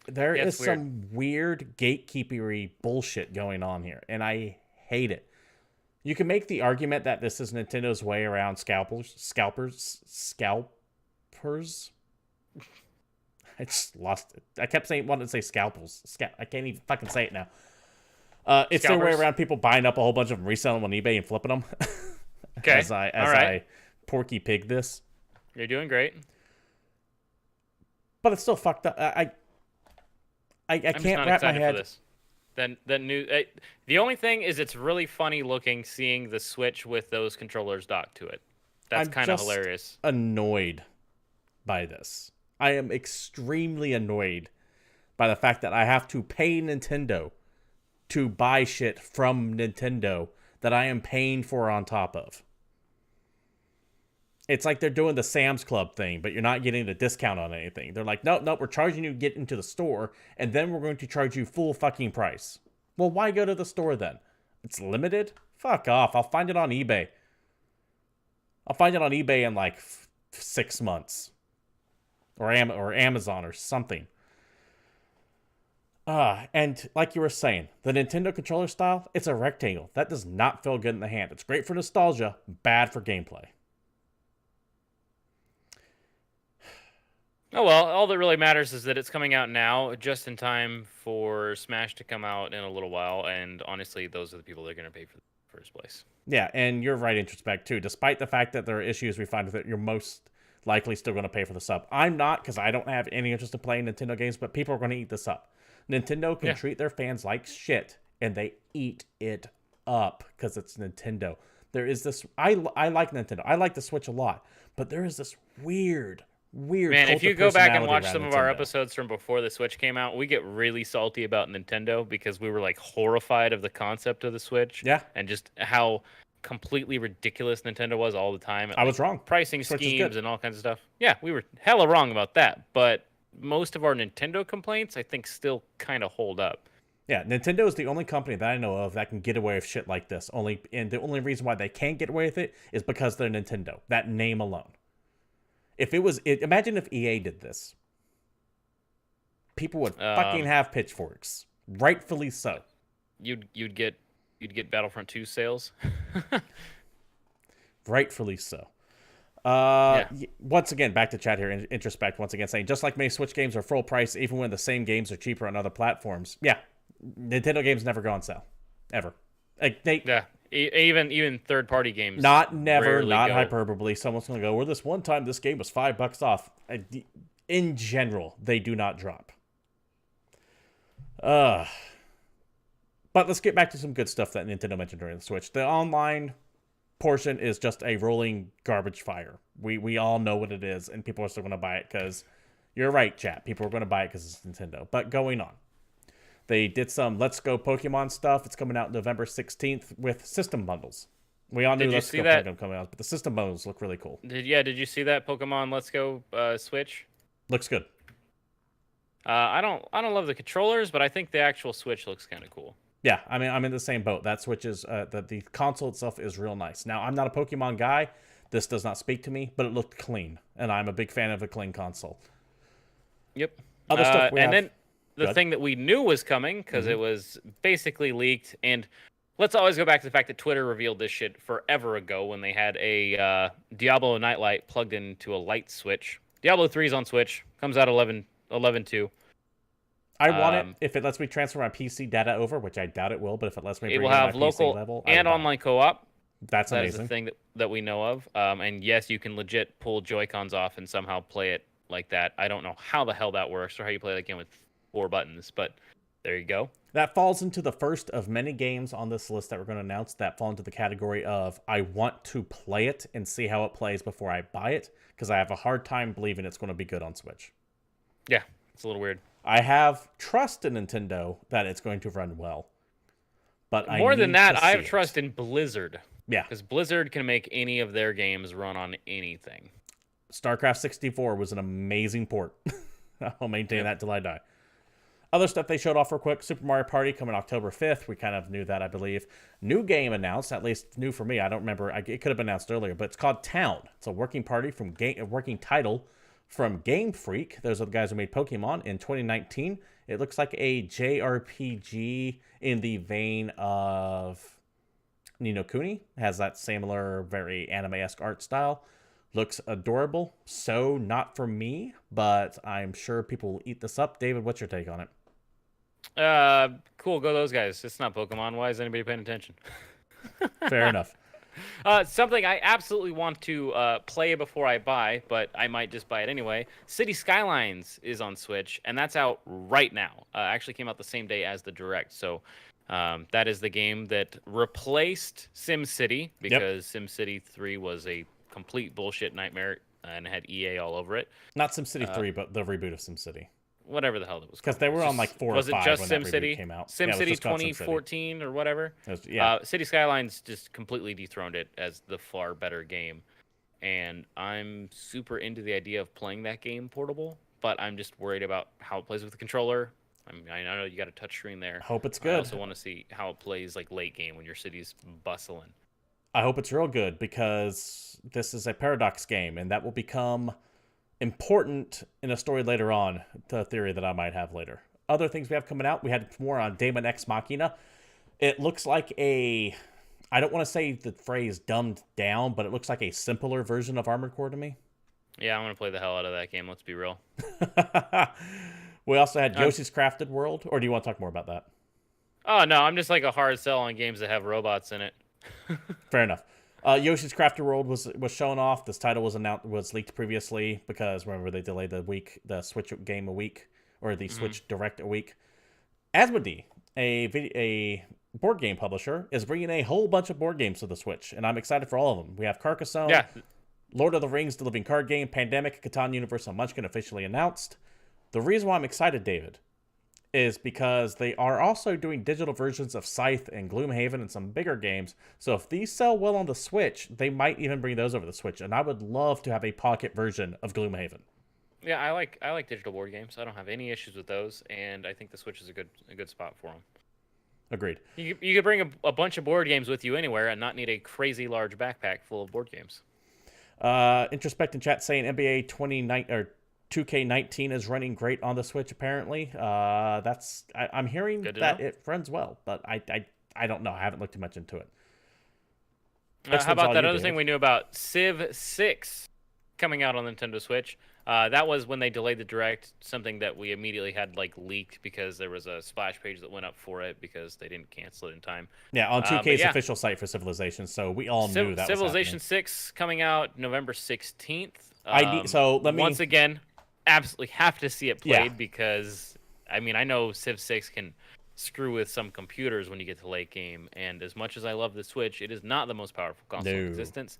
There is some weird gatekeepery bullshit going on here, and I hate it. You can make the argument that this is Nintendo's way around scalpers. I just lost it. I kept wanting to say scalpels. I can't even fucking say it now. It's their way around people buying up a whole bunch of them, reselling them on eBay and flipping them. Okay. as I Porky Pig this. You're doing great. But it's still fucked up. I can't wrap my head. The only thing is, it's really funny looking seeing the Switch with those controllers docked to it. That's kind of hilarious. Annoyed by this. I am extremely annoyed by the fact that I have to pay Nintendo to buy shit from Nintendo that I am paying for on top of. It's like they're doing the Sam's Club thing, but you're not getting a discount on anything. They're like, nope, we're charging you to get into the store, and then we're going to charge you full fucking price. Well, why go to the store then? It's limited? Fuck off. I'll find it on eBay. I'll find it on eBay in like 6 months. Or Amazon or something. And like you were saying, the Nintendo controller style, it's a rectangle. That does not feel good in the hand. It's great for nostalgia, bad for gameplay. Oh, well, all that really matters is that it's coming out now, just in time for Smash to come out in a little while, and honestly, those are the people that are going to pay for the first place. Yeah, and you're right, Introspect, too. Despite the fact that there are issues we find with it, you're most likely still going to pay for the sub. I'm not, because I don't have any interest in playing Nintendo games, but people are going to eat this up. Nintendo can treat their fans like shit, and they eat it up, because it's Nintendo. There is this... I like Nintendo. I like the Switch a lot, but there is this weird man, if you go back and watch some of our episodes from before the Switch came out, we get really salty about Nintendo because we were like horrified of the concept of the Switch. Yeah. And just how completely ridiculous Nintendo was all the time. I was wrong. Pricing schemes and all kinds of stuff. Yeah, we were hella wrong about that. But most of our Nintendo complaints, I think, still kind of hold up. Yeah, Nintendo is the only company that I know of that can get away with shit like this. And the only reason why they can't get away with it is because they're Nintendo. That name alone. If it was, imagine if EA did this. People would fucking have pitchforks, rightfully so. You'd get Battlefront 2 sales. Rightfully so. Once again, back to chat here. Introspect once again saying, just like many Switch games are full price, even when the same games are cheaper on other platforms. Yeah, Nintendo games never go on sale, ever. Like even third-party games. Not hyperbole. Someone's going to go, well, this one time this game was $5 off. In general, they do not drop. But let's get back to some good stuff that Nintendo mentioned during the Switch. The online portion is just a rolling garbage fire. We all know what it is, and people are still going to buy it because you're right, chat. People are going to buy it because it's Nintendo. But going on. They did some Let's Go Pokemon stuff. It's coming out November 16th with system bundles. We all knew Let's Go Pokemon coming out, but the system bundles look really cool. Did you see that Pokemon Let's Go Switch? Looks good. I don't love the controllers, but I think the actual Switch looks kind of cool. Yeah, I mean, I'm in the same boat. That Switch is the console itself is real nice. Now, I'm not a Pokemon guy. This does not speak to me, but it looked clean, and I'm a big fan of a clean console. Yep. Other stuff we and have. then the thing that we knew was coming because it was basically leaked. And let's always go back to the fact that Twitter revealed this shit forever ago when they had a Diablo Nightlight plugged into a light switch. Diablo 3 is on Switch. Comes out 11.2. I want it if it lets me transfer my PC data over, which I doubt it will, but if it lets me it bring will it have to my local PC level and online co-op. That's That amazing. is the thing that we know of. And yes, you can legit pull Joy-Cons off and somehow play it like that. I don't know how the hell that works or how you play that game with 4 buttons, but there you go. That falls into the first of many games on this list that we're going to announce that fall into the category of I want to play it and see how it plays before I buy it, because I have a hard time believing it's going to be good on Switch. Yeah, it's a little weird. I have trust in Nintendo that it's going to run well. But more than that, I have trust in Blizzard. Yeah. Because Blizzard can make any of their games run on anything. StarCraft 64 was an amazing port. I'll maintain that till I die. Other stuff they showed off real quick. Super Mario Party coming October 5th. We kind of knew that, I believe. New game announced, at least new for me. I don't remember. It could have been announced earlier, but it's called Town. It's a working working title from Game Freak. Those are the guys who made Pokemon in 2019. It looks like a JRPG in the vein of Ni no Kuni. Has that similar, very anime-esque art style. Looks adorable. So not for me, but I'm sure people will eat this up. David, what's your take on it? Cool. Go those guys. It's not Pokemon. Why is anybody paying attention? Fair enough. Something I absolutely want to play before I buy, but I might just buy it anyway. City Skylines is on Switch, and that's out right now. Actually came out the same day as the Direct. So that is the game that replaced SimCity, because SimCity 3 was a complete bullshit nightmare and had EA all over it. Not SimCity 3, but the reboot of SimCity. Whatever the hell it was. Because they were on like 4 or 5 when that reboot came out. SimCity 2014 or whatever. City Skylines just completely dethroned it as the far better game. And I'm super into the idea of playing that game portable, but I'm just worried about how it plays with the controller. I mean, I know you got a touch screen there. I hope it's good. I also want to see how it plays like late game when your city's bustling. I hope it's real good, because this is a Paradox game, and that will become important in a story later on, to a theory that I might have later. Other things we have coming out, we had more on Daemon X Machina. It looks like I don't want to say the phrase dumbed down, but it looks like a simpler version of Armored Core to me. Yeah, I'm going to play the hell out of that game, let's be real. We also had Yoshi's Crafted World, or do you want to talk more about that? Oh, no, I'm just like a hard sell on games that have robots in it. Fair enough. Yoshi's Crafted World was shown off. This title was leaked previously because remember they delayed the Switch game a week, or the Switch Direct a week. Asmodee, a board game publisher, is bringing a whole bunch of board games to the Switch, and I'm excited for all of them. We have Carcassonne, Lord of the Rings, the Living Card Game, Pandemic, Catan Universe, and Munchkin officially announced. The reason why I'm excited, David, is because they are also doing digital versions of Scythe and Gloomhaven and some bigger games. So if these sell well on the Switch, they might even bring those over the Switch. And I would love to have a pocket version of Gloomhaven. Yeah, I like digital board games. I don't have any issues with those, and I think the Switch is a good spot for them. Agreed. You could bring a bunch of board games with you anywhere and not need a crazy large backpack full of board games. Introspect in chat saying NBA 2K19 is running great on the Switch. Apparently, I'm hearing that it runs well, but I don't know. I haven't looked too much into it. How about that other thing we knew about Civ 6 coming out on Nintendo Switch? That was when they delayed the Direct, something that we immediately had leaked because there was a splash page that went up for it because they didn't cancel it in time. Yeah, on 2K's official site for Civilization, so we all knew that Civilization was happening. 6 coming out November 16th. Once again, absolutely have to see it played because, I mean, I know Civ 6 can screw with some computers when you get to late game, and as much as I love the Switch, it is not the most powerful console in existence.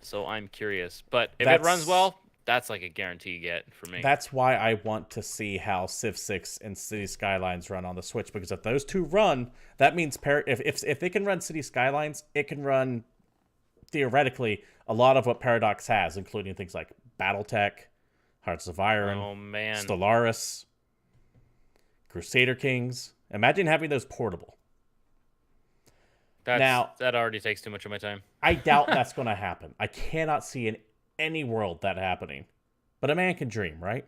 So I'm curious, but if it runs well, that's like a guarantee get for me. That's why I want to see how Civ 6 and City Skylines run on the Switch, because if those two run, that means if they can run City Skylines, it can run theoretically a lot of what Paradox has, including things like BattleTech, Hearts of Iron, Stellaris, Crusader Kings. Imagine having those portable. That already takes too much of my time. I doubt that's going to happen. I cannot see in any world that happening. But a man can dream, right?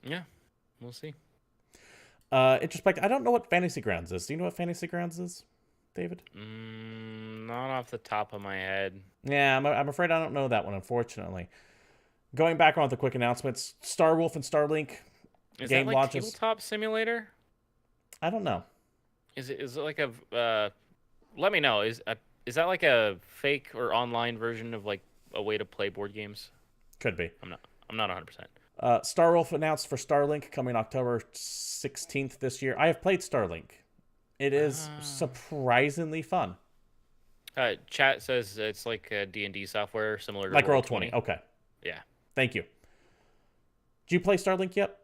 Yeah, we'll see. Introspect. I don't know what Fantasy Grounds is. Do you know what Fantasy Grounds is, David? Not off the top of my head. Yeah, I'm afraid I don't know that one, unfortunately. Going back on with the quick announcements, Starwolf and Starlink Is game that like launches. Tabletop Simulator? I don't know. Is it like a? Let me know. Is that like a fake or online version of like a way to play board games? Could be. I'm not 100%. Starwolf announced for Starlink coming October 16th this year. I have played Starlink. It is surprisingly fun. Chat says it's like a D&D software similar to like Roll20. Okay. Yeah. Thank you. Did you play Starlink yet?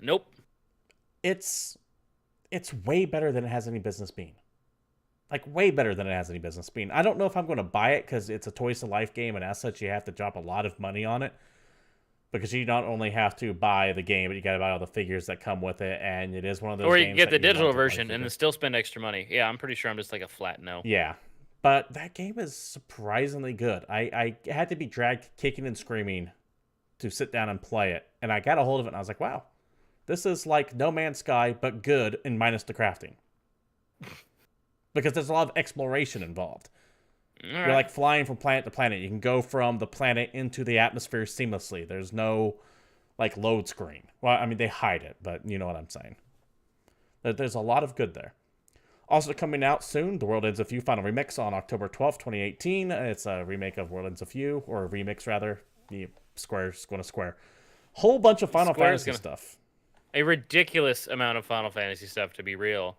Nope. It's way better than it has any business being. Like, way better than it has any business being. I don't know if I'm going to buy it because it's a Toys to Life game, and as such, you have to drop a lot of money on it. Because you not only have to buy the game, but you got to buy all the figures that come with it, and it is one of those games. Or you can get the digital version and then still spend extra money. Yeah, I'm pretty sure I'm just like a flat no. Yeah. But that game is surprisingly good. I had to be dragged kicking and screaming to sit down and play it. And I got a hold of it, and I was like, wow. This is like No Man's Sky, but good and minus the crafting. Because there's a lot of exploration involved. You're like flying from planet to planet. You can go from the planet into the atmosphere seamlessly. There's no like load screen. Well, I mean, they hide it, but you know what I'm saying. There's a lot of good there. Also coming out soon, The World Ends With You Final Remix on October 12th, 2018. It's a remake of World Ends With You, or a remix rather. The Square's going to Square. Whole bunch of Final Fantasy stuff. A ridiculous amount of Final Fantasy stuff, to be real.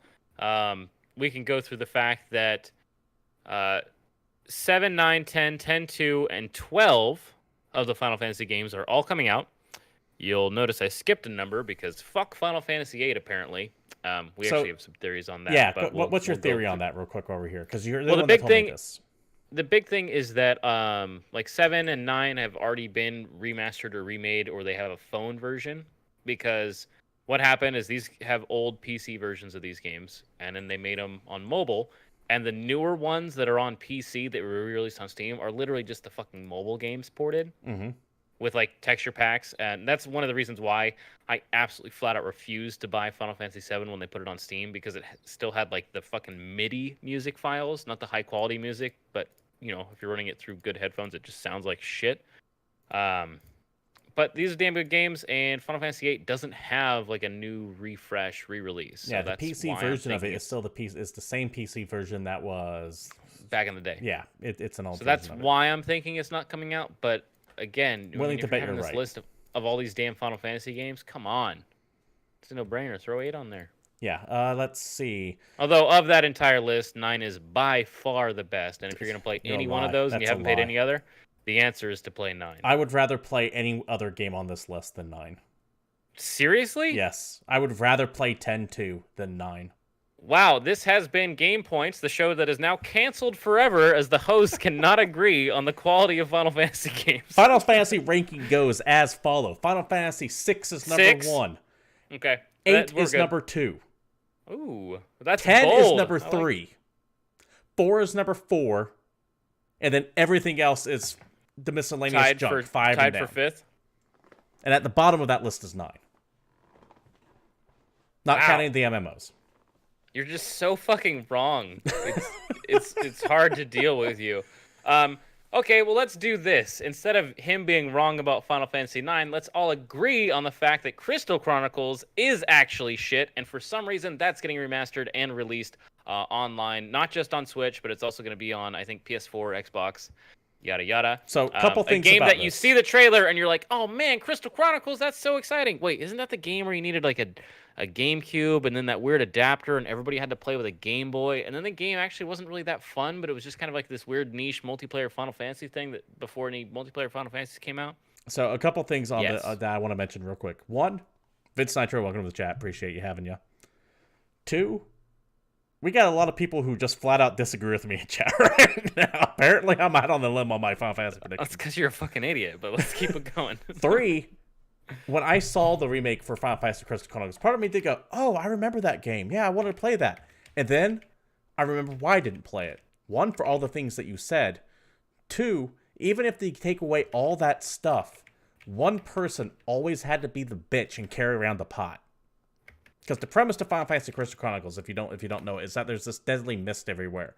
We can go through the fact that 7, 9, 10, 10, 2, and 12 of the Final Fantasy games are all coming out. You'll notice I skipped a number because fuck Final Fantasy 8, apparently. We actually have some theories on that. Yeah, but what's your theory on that real quick over here? Because you're the big thing. The big thing is that like 7 and 9 have already been remastered or remade, or they have a phone version. Because what happened is these have old PC versions of these games, and then they made them on mobile. And the newer ones that are on PC that were released on Steam are literally just the fucking mobile games ported with like texture packs. And that's one of the reasons why I absolutely flat out refused to buy Final Fantasy VII when they put it on Steam, because it still had like the fucking MIDI music files, not the high quality music. But, you know, if you're running it through good headphones, it just sounds like shit. But these are damn good games, and Final Fantasy VIII doesn't have like a new refresh, re-release. So yeah, the PC version of it is still the same PC version that was back in the day. Yeah, it's an old. So that's why I'm thinking it's not coming out. But again, willing to bet you're this right. List of all these damn Final Fantasy games, come on, it's a no-brainer. Throw 8 on there. Yeah. Let's see. Although of that entire list, 9 is by far the best. And if you're gonna play any one of those and you haven't played any other, the answer is to play 9. I would rather play any other game on this list than 9. Seriously? Yes. I would rather play 10-2 than 9. Wow, this has been GamePoints, the show that is now canceled forever as the host cannot agree on the quality of Final Fantasy games. Final Fantasy ranking goes as follows. Final Fantasy 6 is number 1. Okay. 8 is number 2. Ooh, that's 10 bold. is number 3. 4 is number 4. And then everything else is the miscellaneous junk. 5 tied and for down. 5th. And at the bottom of that list is 9. Not counting the MMOs. You're just so fucking wrong. It's hard to deal with you. Okay, well, let's do this. Instead of him being wrong about Final Fantasy IX, let's all agree on the fact that Crystal Chronicles is actually shit, and for some reason that's getting remastered and released online, not just on Switch, but it's also going to be on, I think, PS4, Xbox, yada yada. So a couple things about a game that this. You see the trailer and you're like, oh man, Crystal Chronicles, that's so exciting. Wait, isn't that the game where you needed like a GameCube and then that weird adapter and everybody had to play with a Game Boy? And then the game actually wasn't really that fun, but it was just kind of like this weird niche multiplayer Final Fantasy thing that before any multiplayer Final Fantasies came out. So a couple things on that I want to mention real quick. 1, Vince Nitro, welcome to the chat. Appreciate you having you. 2, we got a lot of people who just flat out disagree with me in chat right now. Apparently, I'm out on the limb on my Final Fantasy prediction. That's because you're a fucking idiot, but let's keep it going. 3, when I saw the remake for Final Fantasy Crystal Chronicles, part of me did go, oh, I remember that game. Yeah, I wanted to play that. And then I remember why I didn't play it. One, for all the things that you said. Two, even if they take away all that stuff, one person always had to be the bitch and carry around the pot. Because the premise to Final Fantasy Crystal Chronicles, if you don't know, is that there's this deadly mist everywhere.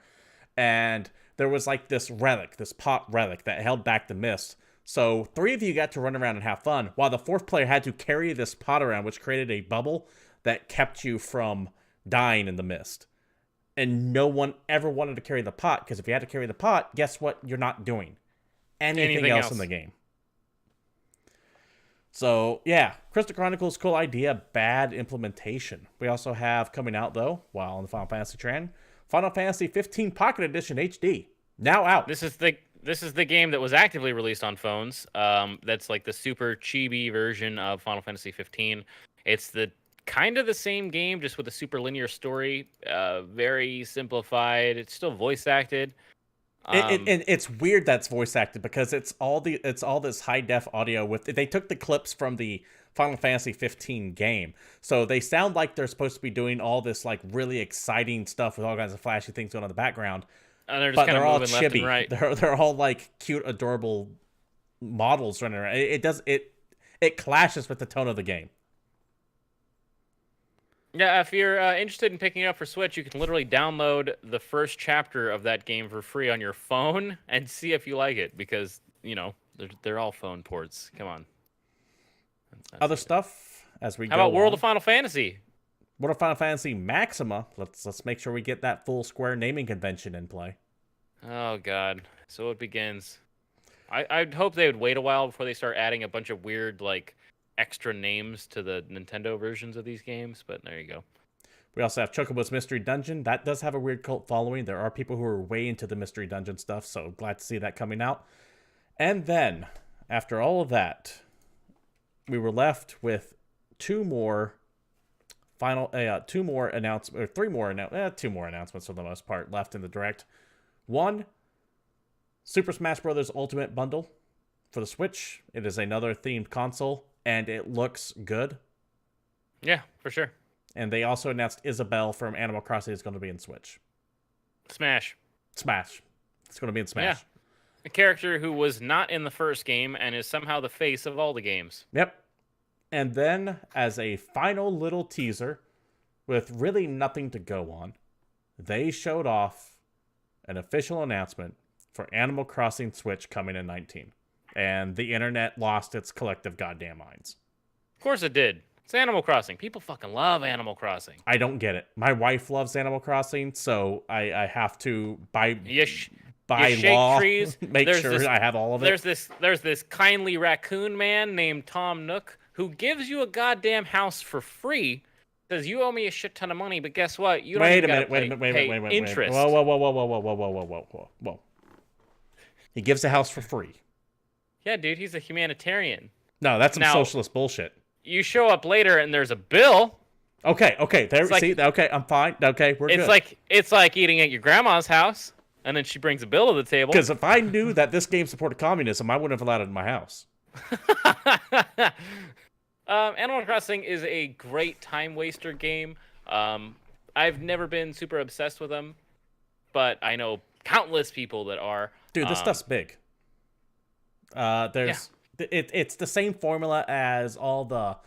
And there was like this relic, this pot relic that held back the mist. So 3 of you got to run around and have fun, while the 4th player had to carry this pot around, which created a bubble that kept you from dying in the mist. And no one ever wanted to carry the pot, because if you had to carry the pot, guess what you're not doing? Anything else in the game. So, yeah, Crystal Chronicles, cool idea, bad implementation. We also have coming out, though, while on the Final Fantasy trend, Final Fantasy 15 Pocket Edition HD, now out. This is the game that was actively released on phones. That's like the super chibi version of Final Fantasy 15. It's the kind of the same game, just with a super linear story, very simplified. It's still voice acted. It's weird that's voice acted because it's all this high def audio with. They took the clips from the Final Fantasy 15 game, so they sound like they're supposed to be doing all this like really exciting stuff with all kinds of flashy things going on in the background. And they're just kind of moving left and right. They're all like cute, adorable models running around. It clashes with the tone of the game. Yeah, if you're interested in picking it up for Switch, you can literally download the first chapter of that game for free on your phone and see if you like it, because, you know, they're all phone ports. Come on. That's Other stuff as we go. How about World of Final Fantasy? World of Final Fantasy Maxima. Let's make sure we get that full Square naming convention in play. Oh, God. So it begins. I'd hope they would wait a while before they start adding a bunch of weird, like, extra names to the Nintendo versions of these games, but there you go. We also have Chocobo's Mystery Dungeon. That does have a weird cult following. There are people who are way into the Mystery Dungeon stuff, so glad to see that coming out. And then, after all of that, we were left with two more announcements for the most part left in the direct. One, Super Smash Bros. Ultimate Bundle for the Switch. It is another themed console, and it looks good. Yeah, for sure. And they also announced Isabelle from Animal Crossing is going to be in Switch. Smash. It's going to be in Smash. Yeah. A character who was not in the first game and is somehow the face of all the games. Yep. And then, as a final little teaser, with really nothing to go on, they showed off an official announcement for Animal Crossing Switch coming in 19. And the internet lost its collective goddamn minds. Of course it did. It's Animal Crossing. People fucking love Animal Crossing. I don't get it. My wife loves Animal Crossing, so I have to, by law, trees. make sure I have all of it. There's this kindly raccoon man named Tom Nook who gives you a goddamn house for free. Says you owe me a shit ton of money, but guess what? You don't wait a minute. Interest. Whoa. He gives the house for free. Yeah, dude, he's a humanitarian. No, that's some socialist bullshit. You show up later and there's a bill. Okay. Okay, I'm fine. Okay, we're good. It's like eating at your grandma's house, and then she brings a bill to the table. Because if I knew that this game supported communism, I wouldn't have allowed it in my house. Animal Crossing is a great time waster game. I've nenever been super obsessed with them, but I know countless people that are. Dude, this stuff's big. It's the same formula as all the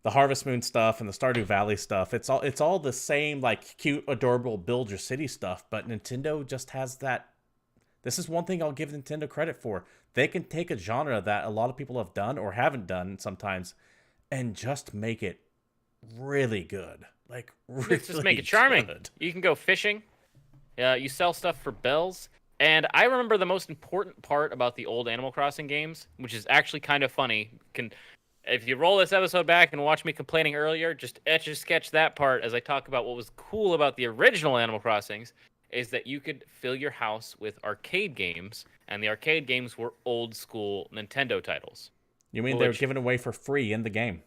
Harvest Moon stuff and the Stardew Valley stuff. It's all the same, like, cute, adorable build your city stuff, but Nintendo just has that. This is one thing I'll give Nintendo credit for. They can take a genre that a lot of people have done or haven't done sometimes and just make it really good. Like, really just make it charming. Good. You can go fishing. You sell stuff for bells. And I remember the most important part about the old Animal Crossing games, which is actually kind of funny. If you roll this episode back and watch me complaining earlier, just etch a sketch that part as I talk about what was cool about the original Animal Crossings, is that you could fill your house with arcade games, and the arcade games were old school Nintendo titles. You mean they were given away for free in the game?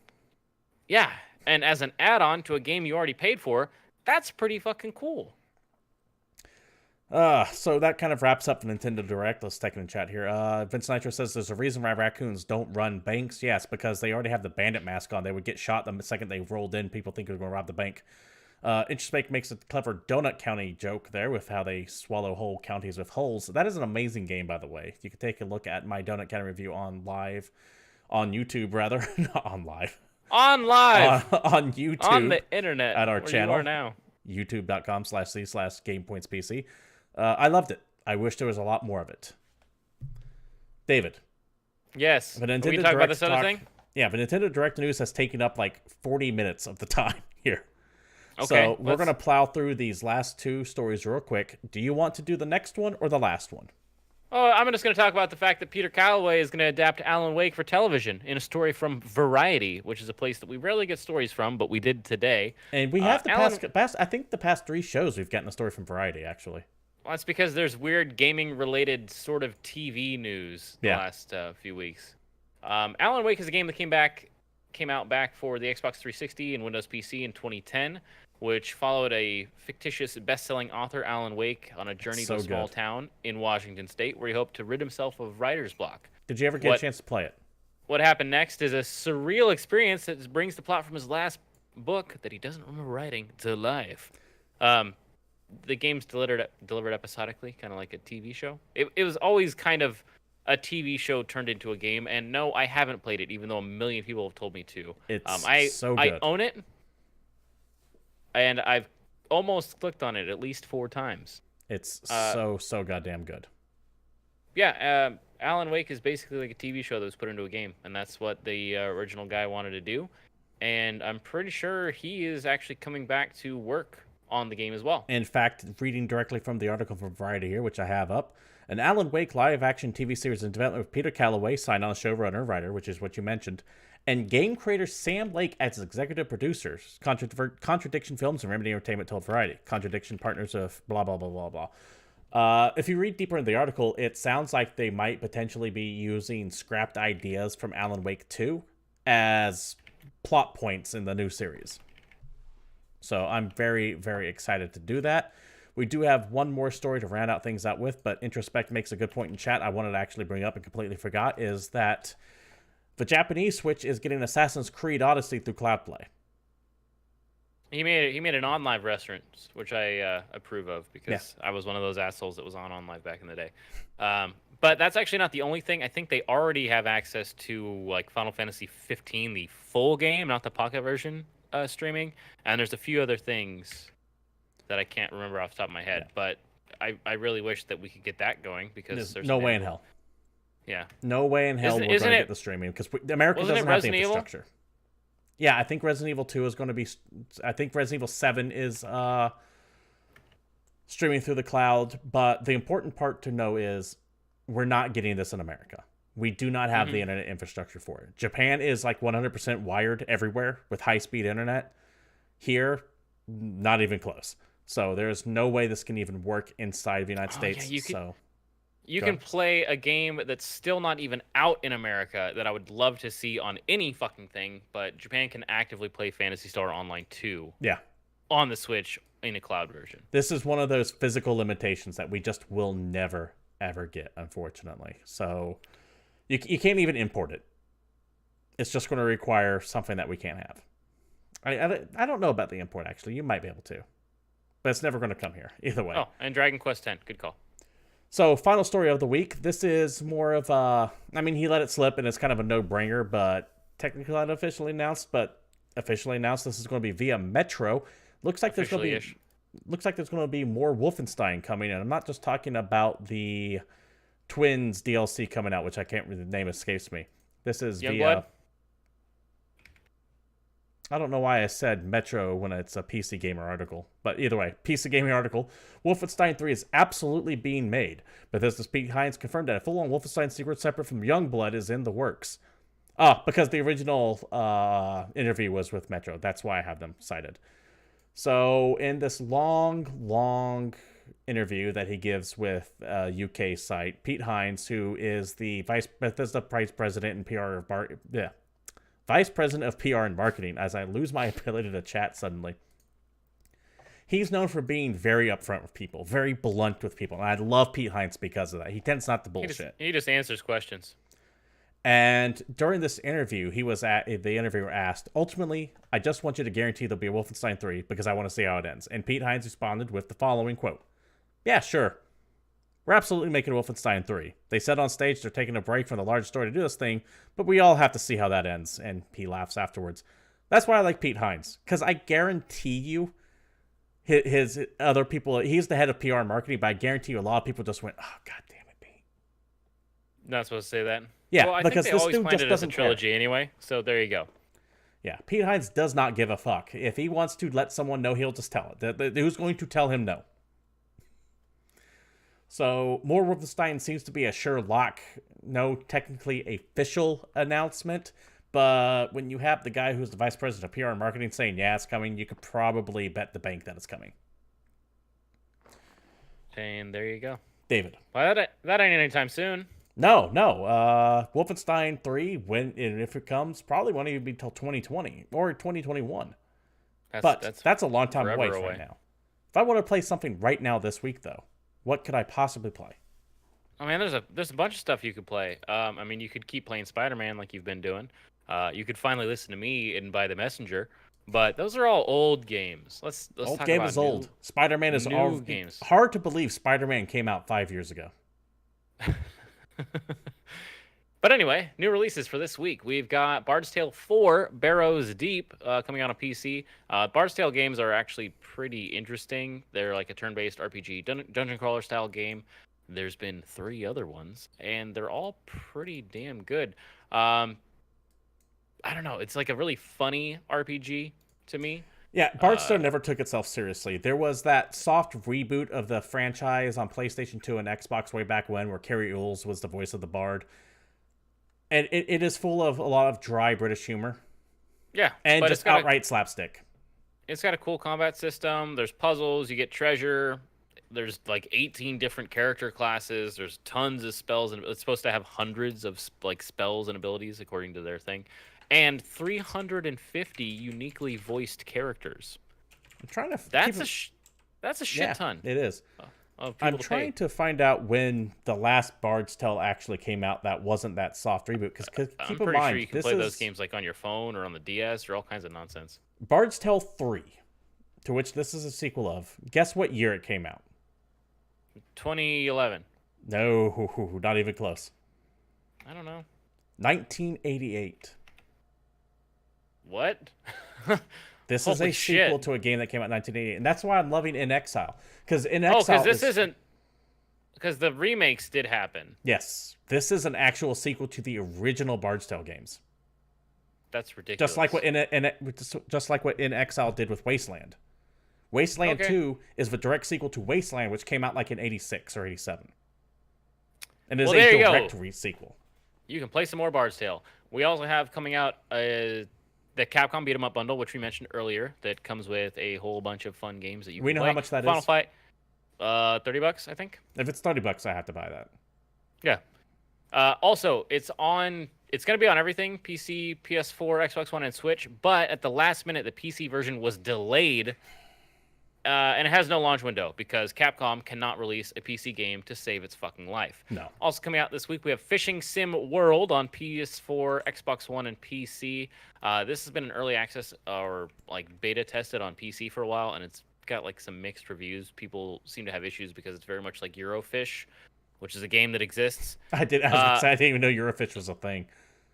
Yeah, and as an add-on to a game you already paid for, that's pretty fucking cool. So that kind of wraps up the Nintendo Direct. Let's take it in chat here. Vince Nitro says there's a reason why raccoons don't run banks. Yes, because they already have the bandit mask on. They would get shot the second they rolled in. People think they were going to rob the bank. Introspect makes a clever Donut County joke there with how they swallow whole counties with holes. That is an amazing game, by the way. You can take a look at my Donut County review on YouTube, rather. Not on live. On live! On YouTube. On the internet. At our where channel. You are now. YouTube.com/c/GamePointsPC. I loved it. I wish there was a lot more of it. David. Yes. The Can we talk about this other thing? Yeah, the Nintendo Direct news has taken up like 40 minutes of the time here. Okay, so we're going to plow through these last two stories real quick. Do you want to do the next one or the last one? Oh, I'm just going to talk about the fact that Peter Calloway is going to adapt Alan Wake for television in a story from Variety, which is a place that we rarely get stories from, but we did today. And we have I think the past 3 shows we've gotten a story from Variety, actually. Well, that's because there's weird gaming-related sort of TV news the last few weeks. Alan Wake is a game that came out back for the Xbox 360 and Windows PC in 2010, which followed a fictitious best-selling author, Alan Wake, on a journey to a small town in Washington State where he hoped to rid himself of writer's block. Did you ever get a chance to play it? What happened next is a surreal experience that brings the plot from his last book that he doesn't remember writing to life. The game's delivered episodically, kind of like a TV show. It was always kind of a TV show turned into a game, and no, I haven't played it, even though a million people have told me to. It's so good. I own it, and I've almost clicked on it at least 4 times. It's so goddamn good. Yeah, Alan Wake is basically like a TV show that was put into a game, and that's what the original guy wanted to do. And I'm pretty sure he is actually coming back to work on the game as well. In fact, reading directly from the article from Variety here, which I have up, an Alan Wake live-action TV series in development with Peter Calloway, signed on as showrunner, writer, which is what you mentioned, and game creator Sam Lake as executive producers. Contradiction Films and Remedy Entertainment told Variety. Contradiction partners of blah, blah, blah, blah, blah. If you read deeper into the article, it sounds like they might potentially be using scrapped ideas from Alan Wake 2 as plot points in the new series. So I'm very, very excited to do that. We do have one more story to round out things out with, but Introspect makes a good point in chat I wanted to actually bring up and completely forgot, is that the Japanese Switch is getting Assassin's Creed Odyssey through Cloud Play. He made an OnLive reference, which I approve of, because I was one of those assholes that was on OnLive back in the day. But that's actually not the only thing. I think they already have access to like Final Fantasy 15, the full game, not the pocket version, streaming. And there's a few other things that I can't remember off the top of my head. But I really wish that we could get that going, because there's no way in hell. Yeah. No way in hell we're going to get the streaming, because America doesn't have the infrastructure. Yeah, I think Resident Evil 2 is going to be... I think Resident Evil 7 is streaming through the cloud, but the important part to know is we're not getting this in America. We do not have the internet infrastructure for it. Japan is like 100% wired everywhere with high-speed internet. Here, not even close. So there's no way this can even work inside of the United States. Yeah, you can play a game that's still not even out in America that I would love to see on any fucking thing, but Japan can actively play Phantasy Star Online 2 on the Switch in a cloud version. This is one of those physical limitations that we just will never, ever get, unfortunately. So you can't even import it. It's just going to require something that we can't have. I don't know about the import, actually. You might be able to. But it's never going to come here, either way. Oh, and Dragon Quest X. Good call. So, final story of the week. This is more of a... I mean, he let it slip, and it's kind of a no-brainer, but technically not officially announced. But officially announced this is going to be via Metro. Looks like there's going to be more Wolfenstein coming in. I'm not just talking about the Twins DLC coming out, which I can't remember, the name escapes me. This is via... I don't know why I said Metro when it's a PC Gamer article. But either way, PC Gamer article. Wolfenstein 3 is absolutely being made. Bethesda's Pete Hines confirmed that a full-on Wolfenstein sequel separate from Youngblood is in the works. Because the original interview was with Metro. That's why I have them cited. So in this long interview that he gives with a UK site, Pete Hines, who is the Bethesda Vice President and Vice President of PR and Marketing, as I lose my ability to chat suddenly. He's known for being very upfront with people, very blunt with people, and I love Pete Hines because of that. He tends not to bullshit. He just answers questions. And during this interview, the interviewer asked, ultimately, I just want you to guarantee there'll be a Wolfenstein 3 because I want to see how it ends. And Pete Hines responded with the following quote, yeah, sure. We're absolutely making Wolfenstein 3. They said on stage they're taking a break from the large story to do this thing, but we all have to see how that ends. And he laughs afterwards. That's why I like Pete Hines, because I guarantee you his other people, he's the head of PR and marketing, but I guarantee you a lot of people just went, oh, God damn it, Pete. Not supposed to say that. Yeah, well, I because think they this always dude planned just it as a doesn't trilogy care. anyway, so there you go. Yeah, Pete Hines does not give a fuck. If he wants to let someone know, he'll just tell it. Who's going to tell him no? So, more Wolfenstein seems to be a sure lock. No technically official announcement, but when you have the guy who's the vice president of PR and marketing saying, yeah, it's coming, you could probably bet the bank that it's coming. And there you go. David. Well, that ain't anytime soon. No. Wolfenstein 3, when and if it comes, probably won't even be until 2020 or 2021. That's a long time away right now. If I want to play something right now this week, though, what could I possibly play? I mean, there's a bunch of stuff you could play. I mean, you could keep playing Spider-Man like you've been doing. You could finally listen to me and buy the Messenger. But those are all old games. Let's old talk game about is old. Spider-Man is new games. Hard to believe Spider-Man came out 5 years ago. But anyway, new releases for this week. We've got Bard's Tale 4, Barrows Deep, coming out on PC. Bard's Tale games are actually pretty interesting. They're like a turn-based RPG dungeon crawler style game. There's been 3 other ones, and they're all pretty damn good. I don't know. It's like a really funny RPG to me. Yeah, Bard's Tale never took itself seriously. There was that soft reboot of the franchise on PlayStation 2 and Xbox way back when, where Carrie Ewells was the voice of the Bard. And it is full of a lot of dry British humor. Yeah. And just outright slapstick. It's got a cool combat system. There's puzzles. You get treasure. There's like 18 different character classes. There's tons of spells. And it's supposed to have hundreds of like spells and abilities according to their thing. And 350 uniquely voiced characters. I'm trying to... That's a shit ton. It is. I'm trying to find out when the last Bard's Tale actually came out that wasn't that soft reboot. Because keep in mind, sure you can play those games like on your phone or on the DS or all kinds of nonsense. Bard's Tale 3, to which this is a sequel of. Guess what year it came out? 2011. No, not even close. I don't know. 1988. What? This is a sequel to a game that came out in 1988, and that's why I'm loving In Exile. Because In Exile, because the remakes did happen. Yes, this is an actual sequel to the original Bard's Tale games. That's ridiculous. Just like what In Exile did with Wasteland. Wasteland 2 is the direct sequel to Wasteland, which came out like in 86 or 87. And is a direct sequel. You can play some more Bard's Tale. We also have coming out the Capcom Beat 'em Up bundle, which we mentioned earlier, that comes with a whole bunch of fun games that you can play. We know how much that Final is. Fight, $30, I think. If it's $30, I have to buy that. Yeah. Also, it's going to be on everything: PC, PS4, Xbox One, and Switch. But at the last minute, the PC version was delayed, and it has no launch window because Capcom cannot release a PC game to save its fucking life. No. Also coming out this week, we have Fishing Sim World on PS4, Xbox One, and PC. This has been an early access or like beta tested on PC for a while, and it's got like some mixed reviews. People seem to have issues because it's very much like Eurofish, which is a game that exists. I didn't even know Eurofish was a thing.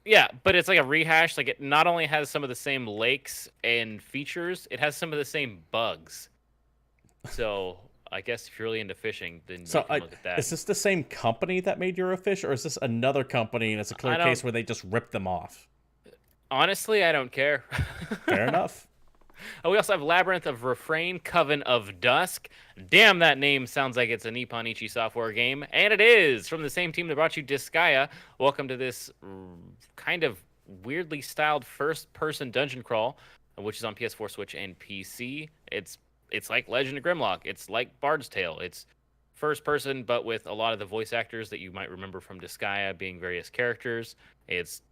Yeah, but it's like a rehash. Like it not only has some of the same lakes and features, it has some of the same bugs. So I guess if you're really into fishing, then you can look at that. Is this the same company that made Eurofish, or is this another company and it's a clear case where they just ripped them off? Honestly, I don't care. Fair enough. We also have Labyrinth of Refrain, Coven of Dusk. Damn, that name sounds like it's a Nippon Ichi software game. And it is, from the same team that brought you Disgaea. Welcome to this kind of weirdly styled first-person dungeon crawl, which is on PS4, Switch, and PC. It's like Legend of Grimlock. It's like Bard's Tale. It's first person, but with a lot of the voice actors that you might remember from Disgaea being various characters. It's,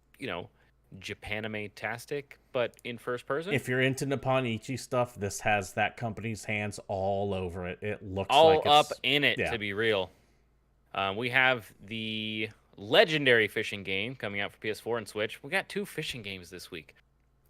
Japanime-tastic, but in first person. If you're into Nippon Ichi stuff, this has that company's hands all over it. It looks all like up it's in it, to be real. We have the legendary fishing game coming out for PS4 and Switch. We got 2 fishing games this week.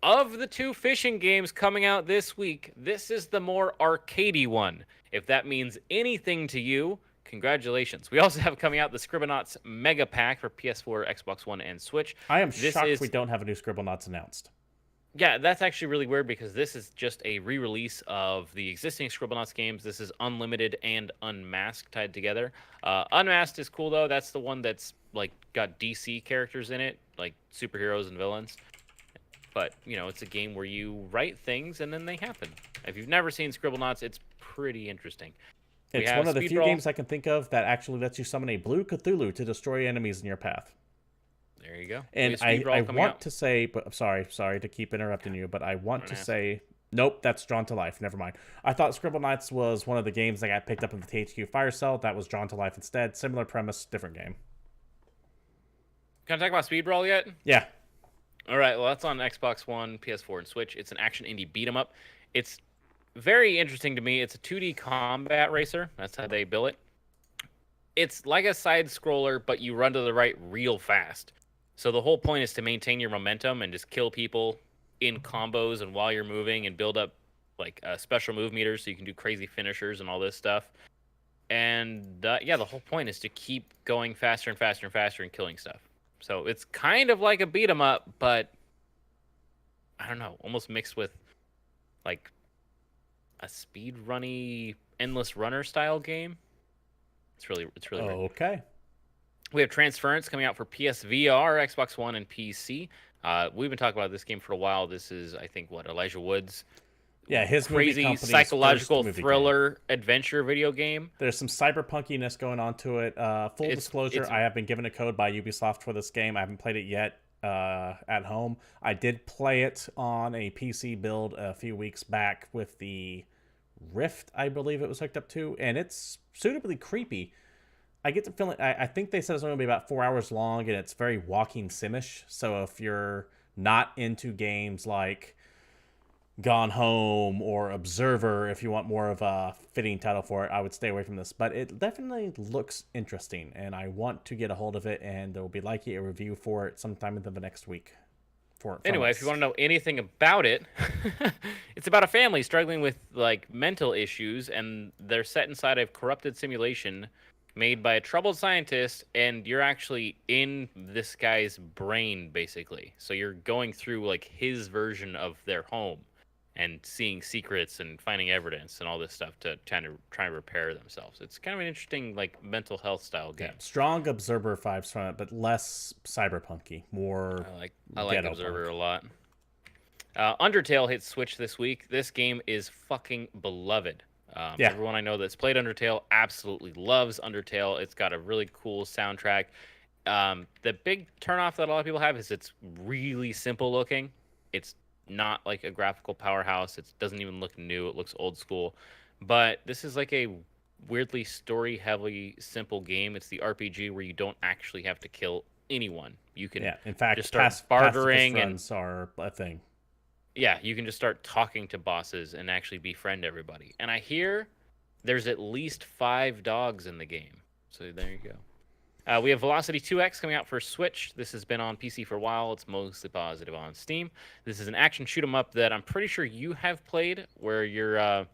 Of the 2 fishing games coming out this week, this is the more arcadey one. If that means anything to you, congratulations. We also have coming out the Scribblenauts Mega Pack for PS4, Xbox One, and Switch. I am shocked we don't have a new Scribblenauts announced. Yeah, that's actually really weird because this is just a re-release of the existing Scribblenauts games. This is Unlimited and Unmasked tied together. Unmasked is cool though. That's the one that's like got DC characters in it, like superheroes and villains. But, you know, it's a game where you write things and then they happen. If you've never seen Scribblenauts, it's pretty interesting. It's one of the few games I can think of that actually lets you summon a blue Cthulhu to destroy enemies in your path. There you go. And I want to say, but sorry to keep interrupting you, but I want to say, nope, that's Drawn to Life. Never mind. I thought Scribblenauts was one of the games that got picked up in the THQ Fire Sale. That was Drawn to Life instead. Similar premise, different game. Can I talk about Speed Brawl yet? Yeah. All right, well, that's on Xbox One, PS4, and Switch. It's an action indie beat-em-up. It's very interesting to me. It's a 2D combat racer. That's how they bill it. It's like a side-scroller, but you run to the right real fast. So the whole point is to maintain your momentum and just kill people in combos and while you're moving and build up like special move meters so you can do crazy finishers and all this stuff. And yeah, the whole point is to keep going faster and faster and faster and killing stuff. So it's kind of like a beat 'em up, but I don't know, almost mixed with like a speed runny endless runner style game. It's really weird. Okay. We have Transference coming out for PSVR, Xbox One, and PC. We've been talking about this game for a while. This is, I think, Elijah Wood's his crazy psychological thriller adventure video game. There's some cyberpunkiness going on to it. Full disclosure, I have been given a code by Ubisoft for this game. I haven't played it yet at home. I did play it on a PC build a few weeks back with the Rift, I believe it was hooked up to, and it's suitably creepy. I get the feeling, I think they said it's only going to be about 4 hours long, and it's very walking simish. So if you're not into games like Gone Home or Observer, if you want more of a fitting title for it, I would stay away from this. But it definitely looks interesting, and I want to get a hold of it, and there will be likely a review for it sometime in the next week. Anyway, if you want to know anything about it, it's about a family struggling with like mental issues, and they're set inside a corrupted simulation made by a troubled scientist, and you're actually in this guy's brain, basically. So you're going through like his version of their home and seeing secrets and finding evidence and all this stuff to try to repair themselves. It's kind of an interesting like mental health style game. Yeah, strong Observer vibes from it, but less cyberpunky, more I like Observer a lot. Undertale hits Switch this week. This game is fucking beloved. Everyone I know that's played Undertale absolutely loves Undertale. It's got a really cool soundtrack. The big turnoff that a lot of people have is it's really simple looking. It's not like a graphical powerhouse. It doesn't even look new. It looks old school. But this is like a weirdly story-heavy, simple game. It's the RPG where you don't actually have to kill anyone. You can in fact, just start bartering and are a thing. Yeah, you can just start talking to bosses and actually befriend everybody. And I hear there's at least 5 dogs in the game. So there you go. We have Velocity 2X coming out for Switch. This has been on PC for a while. It's mostly positive on Steam. This is an action shoot-'em-up that I'm pretty sure you have played, where you're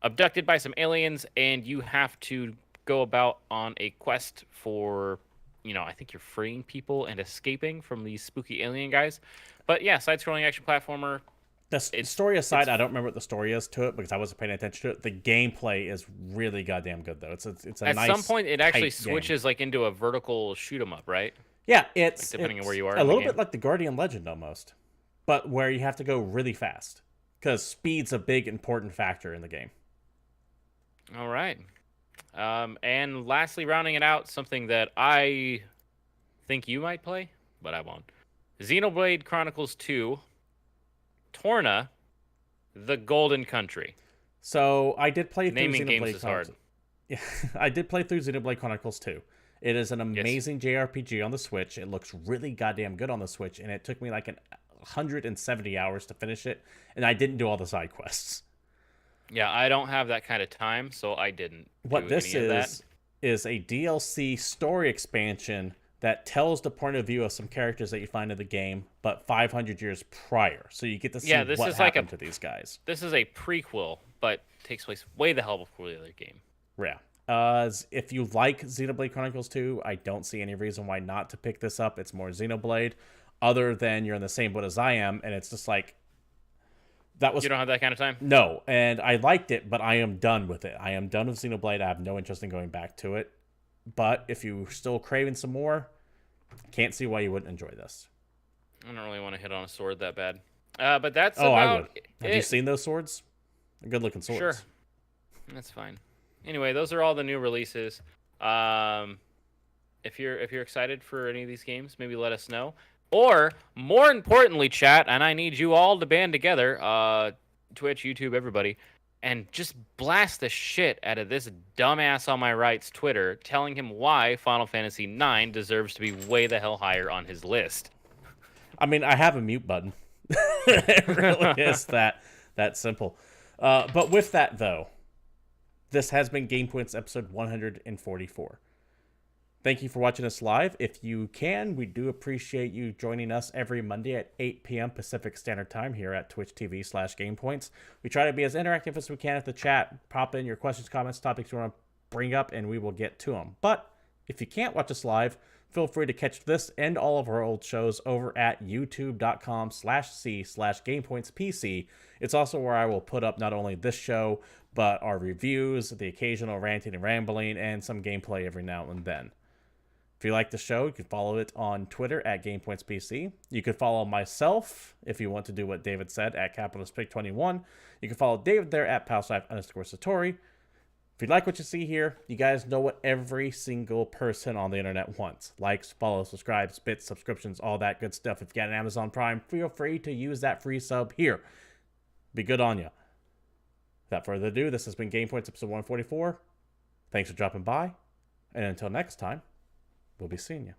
abducted by some aliens and you have to go about on a quest for, I think you're freeing people and escaping from these spooky alien guys. But yeah, side-scrolling action platformer. The story aside, I don't remember what the story is to it because I wasn't paying attention to it. The gameplay is really goddamn good, though. It's a At nice, some point, it actually tight game. switches like into a vertical shoot 'em up, right? Yeah, it's depending on where you are. A little bit like the Guardian Legend almost, but where you have to go really fast because speed's a big important factor in the game. All right. And lastly, rounding it out, something that I think you might play, but I won't. Xenoblade Chronicles 2. Torna, the Golden Country. So I did play through Naming games Xenoblade is hard. Yeah, I did play through Xenoblade Chronicles 2. It is an amazing JRPG on the Switch. It looks really goddamn good on the Switch, and it took me like 170 hours to finish it, and I didn't do all the side quests. Yeah, I don't have that kind of time, so I didn't. What this is a DLC story expansion that tells the point of view of some characters that you find in the game, but 500 years prior. So you get to see what happened to these guys. This is a prequel, but takes place way the hell before the other game. Yeah. If you like Xenoblade Chronicles 2, I don't see any reason why not to pick this up. It's more Xenoblade, other than you're in the same boat as I am, and it's just like, that was... You don't have that kind of time? No, and I liked it, but I am done with it. I am done with Xenoblade. I have no interest in going back to it. But if you're still craving some more, can't see why you wouldn't enjoy this. I don't really want to hit on a sword that bad. But that's I would. Have you seen those swords? They're good-looking swords. Sure. That's fine. Anyway, those are all the new releases. If you're excited for any of these games, maybe let us know. Or, more importantly, chat, and I need you all to band together, Twitch, YouTube, everybody, and just blast the shit out of this dumbass on my right's Twitter, telling him why Final Fantasy IX deserves to be way the hell higher on his list. I mean, I have a mute button. It really is that simple. But with that, though, this has been GamePoints episode 144. Thank you for watching us live. If you can, we do appreciate you joining us every Monday at 8 p.m. Pacific Standard Time here at Twitch TV/GamePoints. We try to be as interactive as we can at the chat. Pop in your questions, comments, topics you want to bring up, and we will get to them. But if you can't watch us live, feel free to catch this and all of our old shows over at youtube.com/c/GamePointsPC. It's also where I will put up not only this show, but our reviews, the occasional ranting and rambling, and some gameplay every now and then. If you like the show, you can follow it on Twitter at GamePointsPC. You can follow myself, if you want to do what David said, at CapitalistPig21. You can follow David there at Palstrife_Satori. If you like what you see here, you guys know what every single person on the internet wants. Likes, follows, subscribes, bits, subscriptions, all that good stuff. If you got an Amazon Prime, feel free to use that free sub here. Be good on you. Without further ado, this has been GamePoints episode 144. Thanks for dropping by. And until next time, we'll be seeing you.